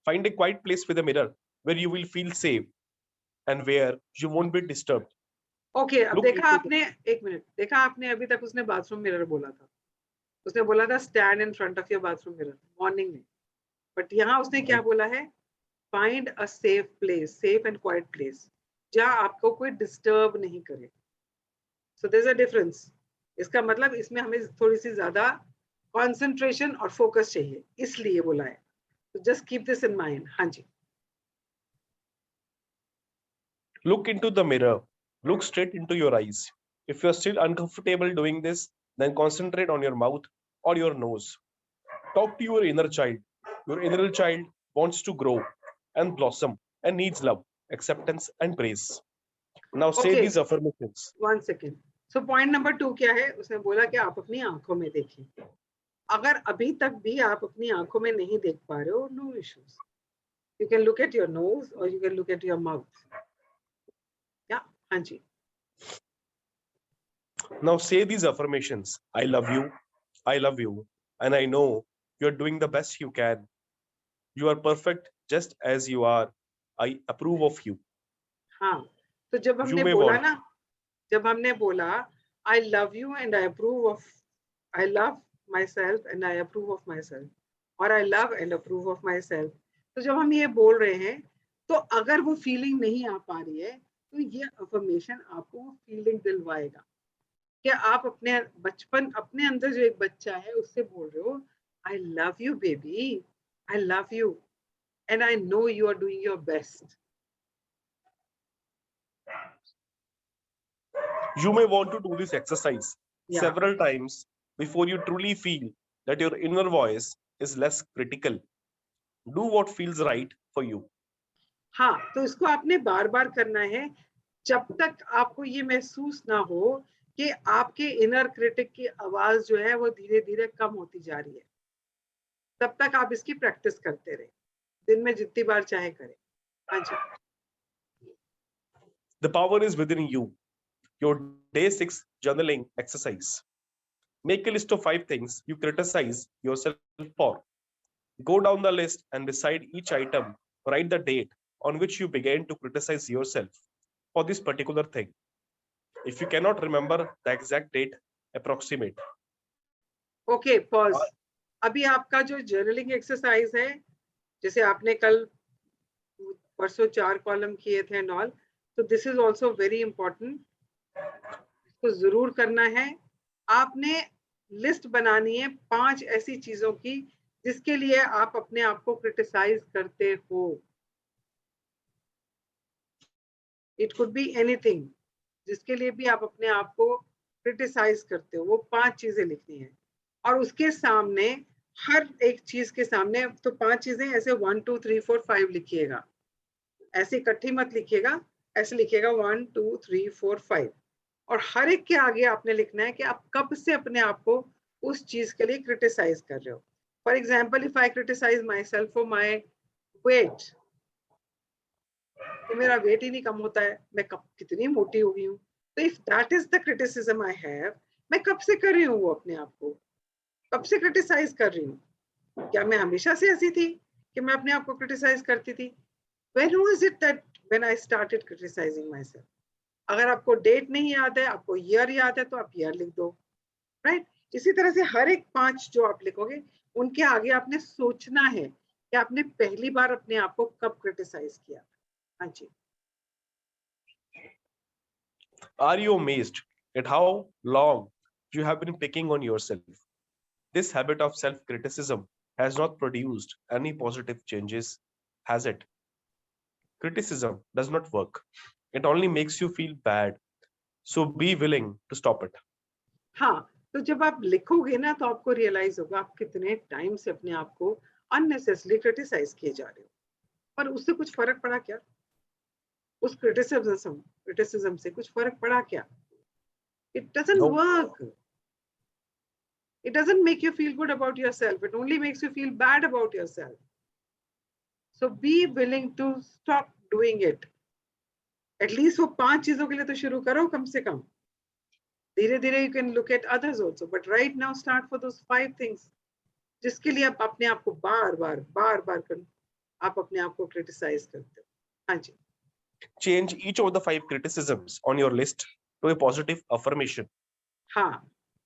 Find a quiet place with a mirror where you will feel safe and where you won't be disturbed. Okay, अब Look देखा into आपने, एक minute, देखा आपने अभी तक उसने बाथरूम मिरर बोला था, उसने बोला था stand in front of your bathroom mirror morning में, बट यहाँ उसने क्या बोला है? Find a safe place, safe and quiet place, जहाँ आपको कोई डिस्टर्ब नहीं करे। So there is a difference. इसका मतलब इसमें हमें थोड़ी सी ज्यादा कंसंट्रेशन और फोकस चाहिए, इसलिए बोला है। तो just keep this in mind. हाँ जी। Look into the mirror. Look straight into your eyes. If you're still uncomfortable doing this, then concentrate on your mouth or your nose. Talk to your inner child. Your inner child wants to grow and blossom and needs love, acceptance, and praise. Now say Okay. these affirmations. 1 second. So point number 2 क्या है? उसने बोला कि आप अपनी आंखों में देखिए। अगर अभी तक भी आप अपनी आंखों में नहीं देख पा रहे हो, no issues, you can look at your nose और you can look at your mouth. या हाँ जी। Now say these affirmations. I love you, and I know you're doing the best you can. You are perfect just as you are. I approve of you. हाँ, तो जब You हमने may बोला want. ना, जब हमने बोला I love you and I approve of, I love myself and I approve of myself, और I love and approve of myself, तो जब हम ये बोल रहे हैं तो अगर वो फीलिंग नहीं आ पा रही है तो ये अफर्मेशन आपको वो फीलिंग दिलवाएगा कि आप अपने बचपन, अपने अंदर जो एक बच्चा है उससे बोल रहे हो, I love you baby, I love you and I know you are doing your best. You may want to do this exercise या several times before you truly feel that your inner voice is less critical. Do what feels right for you. हाँ, तो इसको आपने बार बार करना है जब तक आपको ये महसूस ना हो कि आपके इनर क्रिटिक की आवाज जो है वो धीरे धीरे कम होती जा रही है। तब तक आप इसकी प्रैक्टिस करते रहे, दिन में जितनी बार चाहे करें। हाँ जी। The power is within you. Your day 6 journaling exercise. Make a list of 5 things you criticize yourself for. Go down the list and beside each item, write the date on which you began to criticize yourself for this particular thing. If you cannot remember the exact date, approximate. Okay, pause. अभी आपका जो journaling exercise है, जैसे आपने कल परसों 4 column किए थे एंड ऑल, तो this is also very important. इसको जरूर करना है। आपने लिस्ट बनानी है 5 ऐसी चीजों की जिसके लिए आप अपने आप को क्रिटिसाइज करते हो। इट कुड बी एनीथिंग, जिसके लिए भी आप अपने आप को क्रिटिसाइज करते हो, वो 5 चीजें लिखनी है। और उसके सामने, हर एक चीज के सामने, तो 5 चीजें ऐसे 1 2 3 4 5 लिखिएगा, ऐसे इकट्ठी मत लिखिएगा, ऐसे लिखिएगा 1 2 3 4 5। और हर एक के आगे आपने लिखना है कि आप कब से अपने आप को उस चीज के लिए क्रिटिसाइज कर रहे हो। For example, if I criticise myself for my weight, कि मेरा वेट ही नहीं कम होता है, मैं कब कितनी मोटी हो गई हूँ, तो if that is the criticism I have, मैं कब से कर रही हूँ वो अपने आप को, कब से क्रिटिसाइज कर रही हूँ? क्या मैं हमेशा से ऐसी थी कि मैं अपने आप को क्रिटिसाइज करती थी? When was it that when I started criticizing myself? अगर आपको डेट नहीं याद है, आपको ईयर याद है, तो आप ईयर लिख दो। राइट? इसी तरह से हर एक 5 जो आप लिखोगे उनके आगे आपने सोचना है कि आपने पहली बार अपने आप को कब क्रिटिसाइज किया। हाँ जी। Are you amazed at how long you have been picking on yourself? This habit of self criticism has not produced any positive changes, has it? Criticism does not work, it only makes you feel bad. So be willing to stop it. हाँ, तो जब आप लिखोगे ना तो आपको realise होगा आप कितने टाइम से अपने आप को अननेसेसरली क्रिटिसाइज किए जा रहे हो, पर उससे कुछ फर्क पड़ा क्या? उस क्रिटिसिज्म से कुछ फर्क पड़ा क्या? It doesn't No, work. It doesn't make you feel good about yourself. It only makes you feel bad about yourself. So be willing to stop doing it. At least वो 5 चीजों के लिए तो शुरू करो कम से कम. धीरे धीरे you can look at others also. But right now start for those 5 things. जिसके लिए आप अपने आप को बार बार आप अपने आप को क्रिटिसाइज करते हो. हाँ जी. change each of the 5 criticisms on your list to a positive affirmation. हाँ,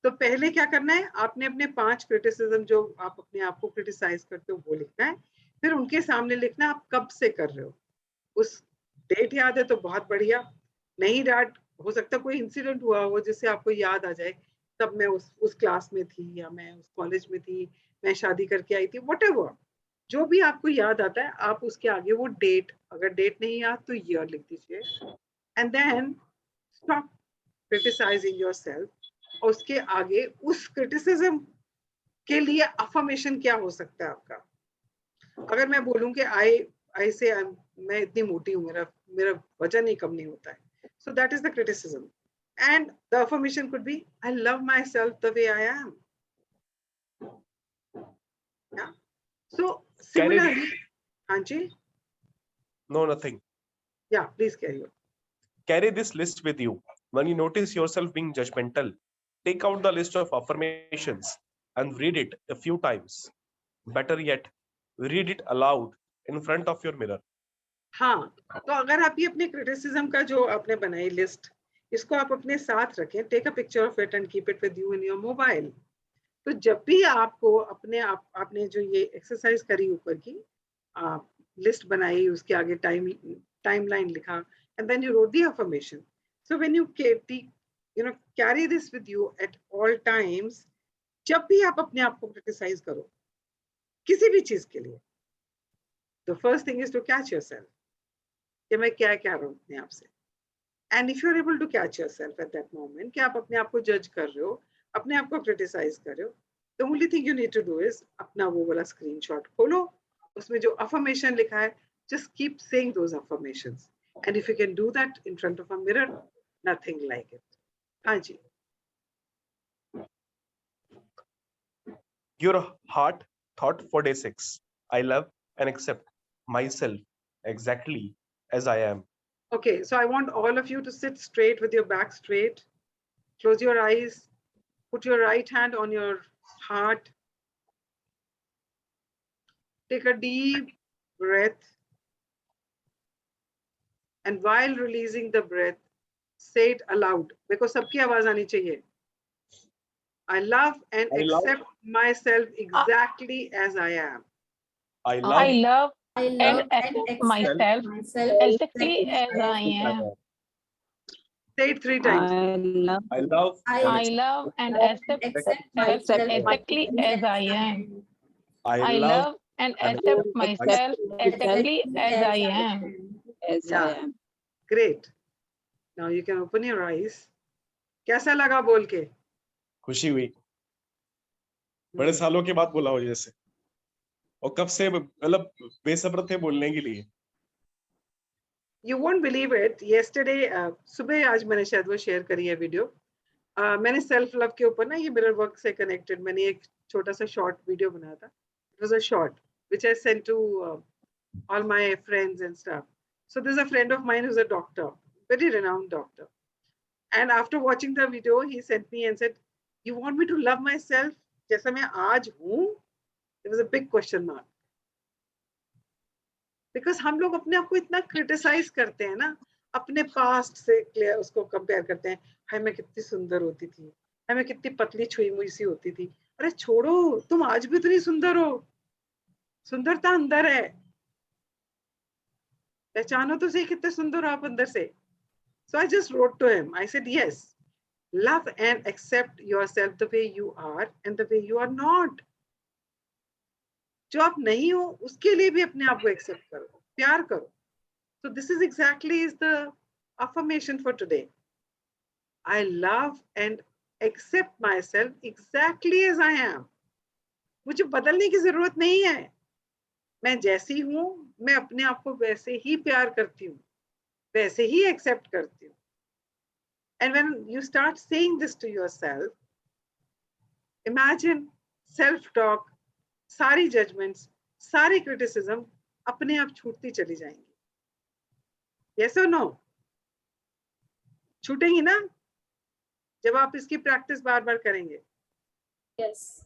तो पहले क्या करना है, आपने अपने 5 क्रिटिसिज्म जो आप अपने आप को क्रिटिसाइज करते हो वो लिखना है. फिर उनके सामने लिखना आप कब से कर रहे हो. उस डेट याद है तो बहुत बढ़िया. नहीं याद हो सकता कोई इंसिडेंट हुआ हो जिससे आपको याद आ जाए, तब मैं उस क्लास में थी या मैं उस कॉलेज में थी, मैं शादी करके आई थी, व्हाटएवर. जो भी आपको याद आता है आप उसके आगे वो डेट, अगर डेट नहीं याद तो ईयर लिख दीजिए. And then stop criticising yourself. और उसके आगे उस क्रिटिसिज्म के लिए अफर्मेशन क्या हो सकता है आपका. अगर मैं बोलूं कि आई से मैं इतनी मोटी हूं, मेरा मेरा वजन ही कम नहीं होता है, so that is the criticism. And the affirmation could be I love myself the way I am. So similarly. हाँ जी. No, nothing. या please carry on. Carry this list with you. When you notice yourself being judgmental, take out the list of affirmations and read it a few times. Better yet, read it aloud in front of your mirror. हाँ, तो अगर आप ये अपने criticism का जो आपने बनाई लिस्ट, इसको आप अपने साथ रखें, take a picture of it and keep it with you in your mobile. तो जब भी आपको अपने आपने जो ये एक्सरसाइज करी ऊपर की, आप लिस्ट बनाई, उसके आगे टाइमलाइन लिखा, and then you wrote the affirmation. So when you carry this with you at all times, जब भी आप अपने आप को क्रिटिसाइज करो किसी भी चीज के लिए, the first thing is to catch yourself कि मैं क्या कह रहा हूँ अपने आप से. And if you are able to catch yourself at that moment कि आप अपने आप को जज कर रहे हो, अपने आप को क्रिटिसाइज कर रहे हो, the only thing you need to do is अपना वो वाला स्क्रीनशॉट खोलो, उसमें जो अफर्मेशन लिखा है just keep saying those affirmations. And if you can do that in front of a mirror, nothing like it. हाँ जी. Your heart thought for day 6. I love and accept myself exactly as I am. Okay, so I want all of you to sit straight with your back straight. Close your eyes. Put your right hand on your heart. Take a deep breath. And while releasing the breath, say it aloud. Because सबकी आवाज आनी चाहिए. I love and I love- accept myself exactly as I am. I I love love I and love accept myself exactly as I am. Say it 3 times. I love I love and accept myself exactly as I am. I love and accept myself exactly as I am. Yeah. Great. Now you can open your eyes. कैसा लगा बोल के? खुशी हुई. बड़े सालों के बाद बोला हो जैसे, और कब से मतलब बेसब्र थे बोलने के लिए. You won't believe it. Yesterday, सुबह आज मैंने शायद वो शेयर करी है वीडियो. मैंने सेल्फ लव के ऊपर ना ये मिरर वर्क से कनेक्टेड मैंने एक छोटा सा शॉर्ट वीडियो बनाया था. It was a short which I sent to all my friends and stuff. So there's a friend of mine who's a doctor, very renowned doctor. And after watching the video, he sent me and said, "You want me to love myself जैसा मैं आज हूँ?" There was a big question mark. Because हम लोग अपने आप को इतना क्रिटिसाइज करते हैं ना, अपने पास्ट से उसको कंपेयर करते हैं. हाय मैं कितनी सुंदर होती थी, मैं कितनी पतली छुई मुई सी होती थी, अरे छोड़ो, तुम आज भी इतनी सुंदर हो, सुंदरता अंदर है, पहचानो तो सही कितने सुंदर हो आप अंदर से. So I just wrote to him. I said, yes, love and accept yourself the way you are and the way you are not. जो आप नहीं हो उसके लिए भी अपने आप को एक्सेप्ट करो, प्यार करो. So this is exactly is the affirmation for today. I love and accept myself exactly as I am. मुझे बदलने की जरूरत नहीं है, मैं जैसी हूं मैं अपने आप को वैसे ही प्यार करती हूँ, वैसे ही एक्सेप्ट करती हूँ. And when you start saying this to yourself, imagine self-talk, सारी judgments, सारी criticism अपने आप छूटती चली जाएंगी. Yes or no? छूटेंगी ना जब आप इसकी प्रैक्टिस बार बार करेंगे. Yes.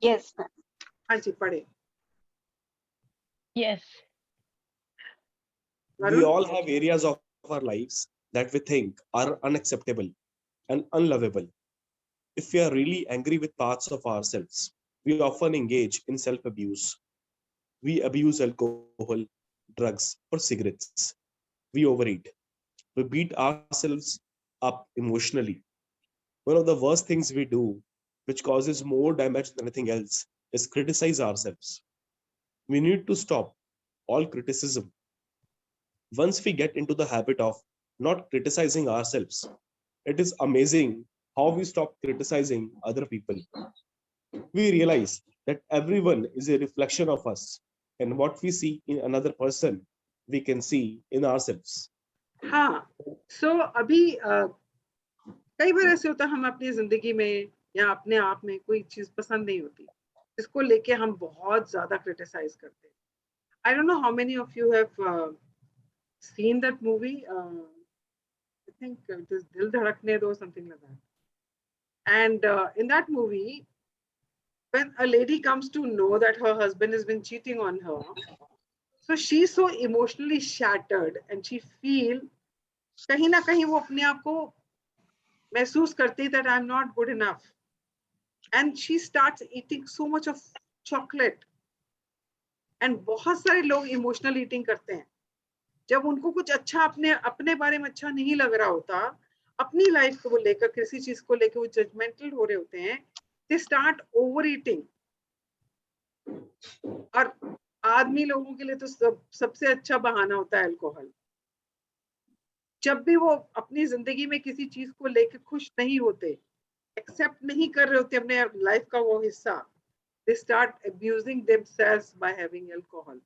Yes. हाँ जी, पढ़े. Yes. We all have areas of our lives that we think are unacceptable and unlovable. If we are really angry with parts of ourselves, we often engage in self-abuse. We abuse alcohol, drugs, or cigarettes. We overeat. We beat ourselves up emotionally. One of the worst things we do, which causes more damage than anything else, is criticize ourselves. We need to stop all criticism. Once we get into the habit of not criticizing ourselves, it is amazing how we stop criticizing other people. We realize that everyone is a reflection of us, and what we see in another person, we can see in ourselves. हाँ, so अभी कई बार ऐसे होता है हम अपनी जिंदगी में या अपने आप में कोई चीज पसंद नहीं होती, इसको लेके हम बहुत ज्यादा क्रिटिसाइज करते हैं. I don't know how many of you have seen that movie. I think it is Dil Dhadakne Do, something like that. And in that movie, when a lady comes to know that her husband has been cheating on her, so she's so emotionally shattered and she feel कहीं ना कहीं वो अपने आप को महसूस करती that I'm not good enough, and she starts eating so much of chocolate. And बहुत सारे लोग इमोशनल ईटिंग करते हैं जब उनको कुछ अच्छा अपने बारे में अच्छा नहीं लग रहा होता, अपनी लाइफ को लेकर किसी चीज को लेकर वो जजमेंटल हो रहे होते हैं, दे स्टार्ट ओवर ईटिंग. और आदमी लोगों के लिए तो सबसे अच्छा बहाना होता है अल्कोहल. जब भी वो अपनी जिंदगी में किसी चीज को लेकर खुश नहीं होते, एक्सेप्ट नहीं कर रहे होते अपने लाइफ का वो हिस्सा, they start abusing themselves by having alcohol.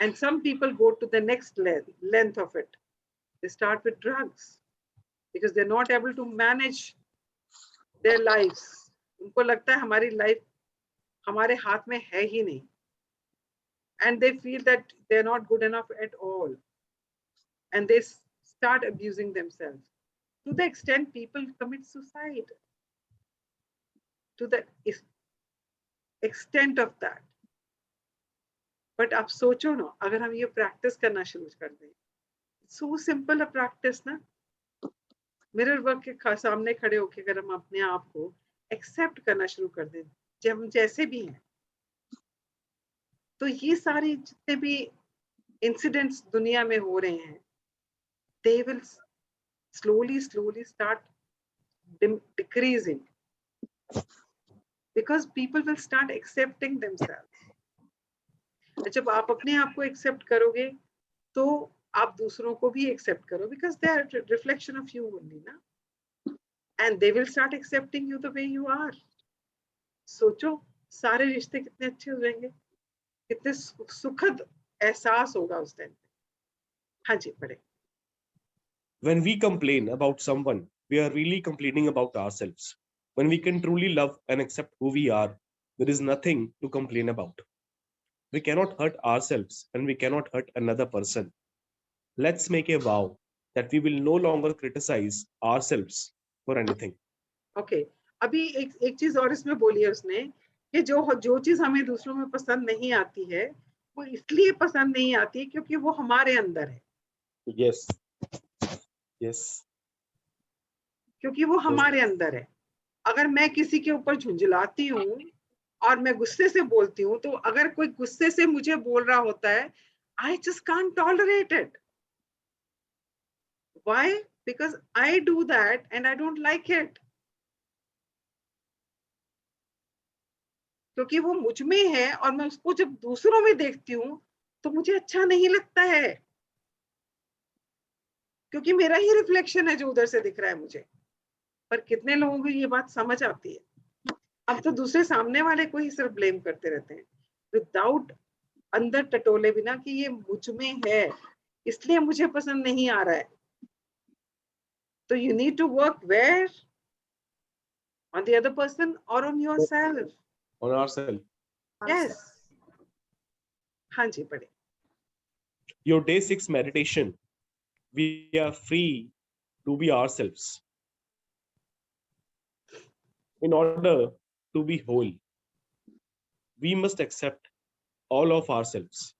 And some people go to the next length of it. They start with drugs because they're not able to manage their lives. उनको लगता है हमारी लाइफ हमारे हाथ में है ही नहीं. And they feel that they're not good enough at all. And they start abusing themselves. To the extent people commit suicide. To the extent of that. But आप सोचो ना, अगर हम ये प्रैक्टिस करना शुरू कर दें, so simple a practice ना, मिरर वर्क के सामने खड़े होकर अगर हम अपने आप को एक्सेप्ट करना शुरू कर दें जब हम जैसे भी हैं, तो ये सारी जितने भी इंसिडेंट्स दुनिया में हो रहे हैं, they will slowly start decreasing because people will start accepting themselves. जब आप अपने आप को एक्सेप्ट करोगे तो आप दूसरों को भी एक्सेप्ट करो, because they are a reflection of you only ना, and they will start accepting you the way you are. सोचो सारे रिश्ते कितने अच्छे हो जाएंगे, कितने सुखद एहसास होगा उस टाइम पे. हाँ जी, पढ़े. When we complain about someone, we are really complaining about ourselves. When we can truly love and accept who we are, there is nothing to complain about. We cannot hurt ourselves and we cannot hurt another person. Let's make a vow that we will no longer criticize ourselves for anything. Okay, अभी एक चीज और इसमें बोली है उसने कि जो चीज हमें दूसरों में पसंद नहीं आती है, वो इसलिए पसंद नहीं आती क्योंकि वो हमारे अंदर है. Yes. क्योंकि वो हमारे अंदर है. अगर मैं किसी के ऊपर झुंझलाती हूँ और मैं गुस्से से बोलती हूँ, तो अगर कोई गुस्से से मुझे बोल रहा होता है, I just can't tolerate it. Why? Because I do that and I don't like it. क्योंकि वो मुझ में है और मैं उसको जब दूसरों में देखती हूँ तो मुझे अच्छा नहीं लगता है, क्योंकि मेरा ही रिफ्लेक्शन है जो उधर से दिख रहा है मुझे। पर कितने लोगों को ये बात समझ आती है? अब तो दूसरे सामने वाले को ही सिर्फ ब्लेम करते रहते हैं, विदाउट अंदर टटोले बिना कि ये मुझ में है, इसलिए मुझे पसंद नहीं आ रहा है। तो you need to work where? On the other person or on yourself? On ourselves. Yes. हाँ जी, पढ़े। Your day 6 meditation. We are free to be ourselves. In order to be whole, we must accept all of ourselves.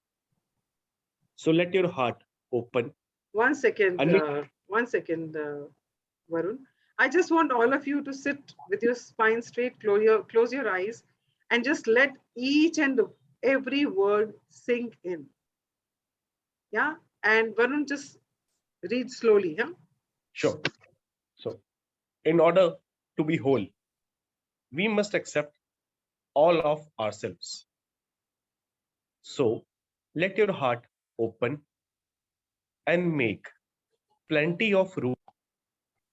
So let your heart open. One second, Varun. I just want all of you to sit with your spine straight, close your eyes, and just let each and every word sink in. Yeah? And Varun, just read slowly. Yeah? Sure. So, in order to be whole, we must accept all of ourselves. So, let your heart open and make plenty of room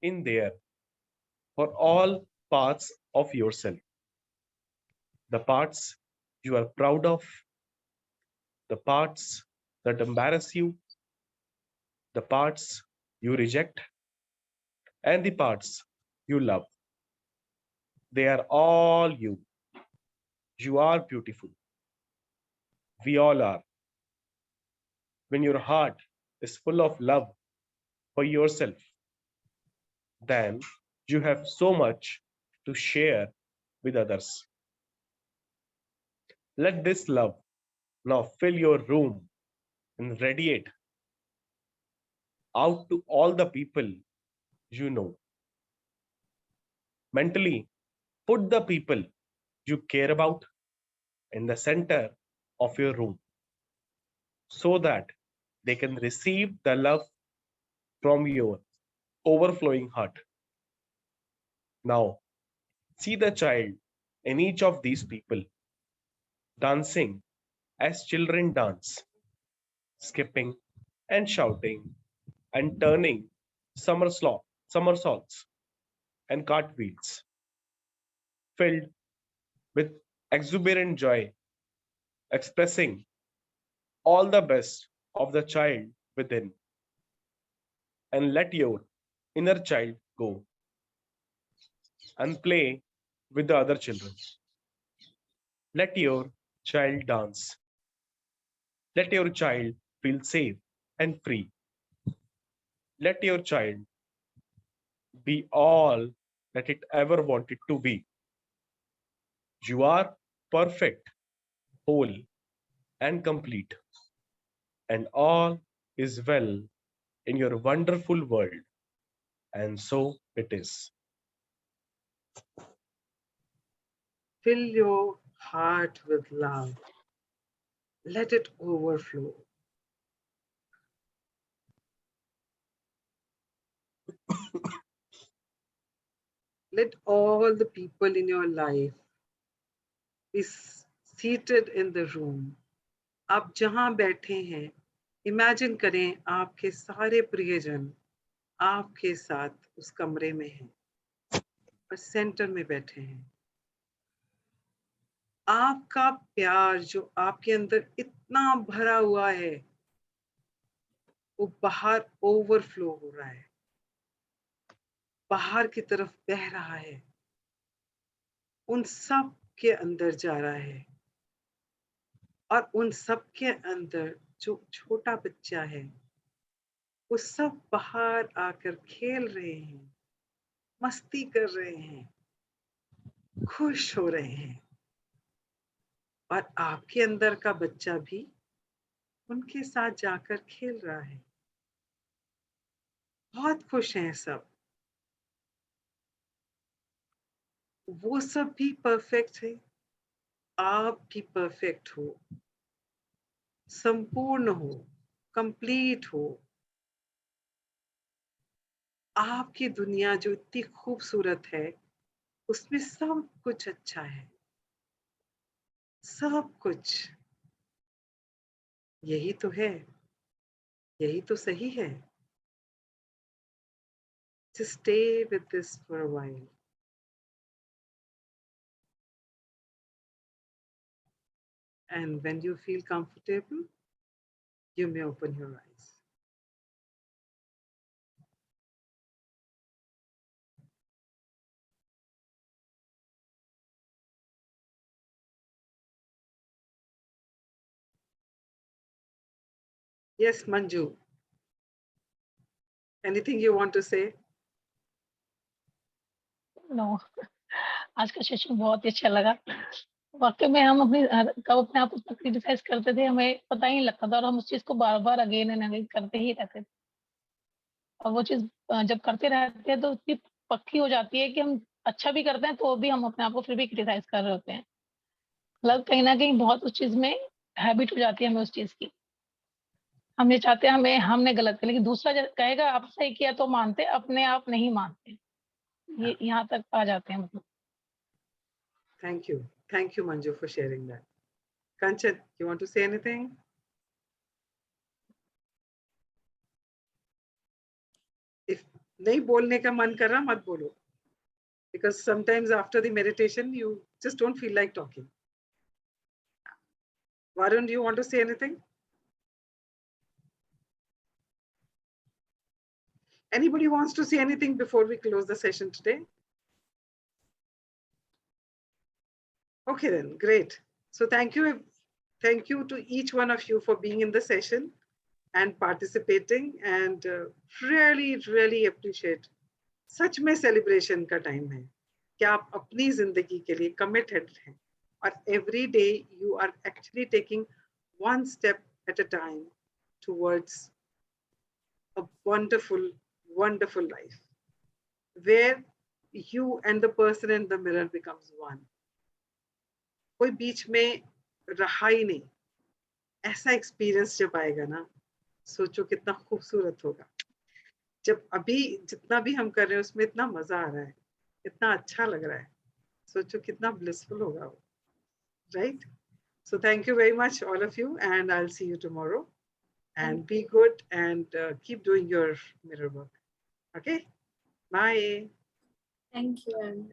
in there for all parts of yourself. The parts you are proud of, the parts that embarrass you, the parts you reject, and the parts you love. They are all you. You are beautiful. We all are. When your heart is full of love for yourself, then you have so much to share with others. Let this love now fill your room and radiate out to all the people you know. Mentally, put the people you care about in the center of your room so that they can receive the love from your overflowing heart. Now, see the child in each of these people dancing as children dance, skipping and shouting and turning somersaults and cartwheels, filled with exuberant joy, expressing all the best of the child within. And let your inner child go and play with the other children. Let your child dance. Let your child feel safe and free. Let your child be all that it ever wanted to be. You are perfect, whole, and complete, and all is well in your wonderful world. And so it is. Fill your heart with love. Let it overflow. Let all the people in your life be seated in the room. आप जहां बैठे हैं, imagine करें आपके सारे प्रियजन आपके साथ उस कमरे में हैं और सेंटर में बैठे हैं। आपका प्यार जो आपके अंदर इतना भरा हुआ है, वो बाहर ओवरफ्लो हो रहा है, बाहर की तरफ बह रहा है, उन सब के अंदर जा रहा है। और उन सब के अंदर जो छोटा बच्चा है, वो सब बाहर आकर खेल रहे हैं, मस्ती कर रहे हैं, खुश हो रहे हैं। और आपके अंदर का बच्चा भी उनके साथ जाकर खेल रहा है। बहुत खुश हैं सब। वो सब भी परफेक्ट है, आप भी परफेक्ट हो, संपूर्ण हो, कंप्लीट हो। आपकी दुनिया जो इतनी खूबसूरत है, उसमें सब कुछ अच्छा है, सब कुछ। यही तो है, यही तो सही है। Just stay with this for a while. And when you feel comfortable, you may open your eyes. Yes, Manju. Anything you want to say? No, आज का सेशन बहुत ही अच्छा लगा। वाकई में हम कब अपने आप को क्रिटिसाइज करते थे, हमें पता ही नहीं लगता था और हम उस चीज को बार-बार अगेन एंड अगेन करते ही रहते थे। और वो चीज जब करते रहते हैं तो इतनी पक्की हो जाती है कि हम अच्छा भी करते हैं तो भी हम अपने आप को फिर भी क्रिटिसाइज कर रहे होते हैं। मतलब कहीं न कहीं बहुत उस चीज में हैबिट हो जाती है हमें उस चीज की। हम ये चाहते हैं हमने गलत किया, लेकिन दूसरा कहेगा आप सही किया तो मानते, अपने आप नहीं मानते। ये यहाँ तक आ जाते हैं मतलब। Thank you. Thank you, Manju, for sharing that. Kanchan, you want to say anything? If नहीं बोलने का मन कर रहा, मत बोलो. Because sometimes after the meditation, you just don't feel like talking. Varun, do you want to say anything? Anybody wants to say anything before we close the session today? Okay then, great. So thank you to each one of you for being in the session and participating, and really appreciate. सच में celebration का time है कि आप अपनी जिंदगी के लिए committed हैं और every day you are actually taking one step at a time towards a wonderful life where you and the person in the mirror becomes one. कोई बीच में रहा ही नहीं। ऐसा एक्सपीरियंस जब आएगा ना, सोचो कितना खूबसूरत होगा। जब अभी जितना भी हम कर रहे हैं उसमें इतना मजा आ रहा है, इतना अच्छा लग रहा है, सोचो कितना ब्लिसफुल होगा वो, right? So thank you very much, all of you, and I'll see you tomorrow. And be good and keep doing your mirror work. Okay? Bye. Thank you.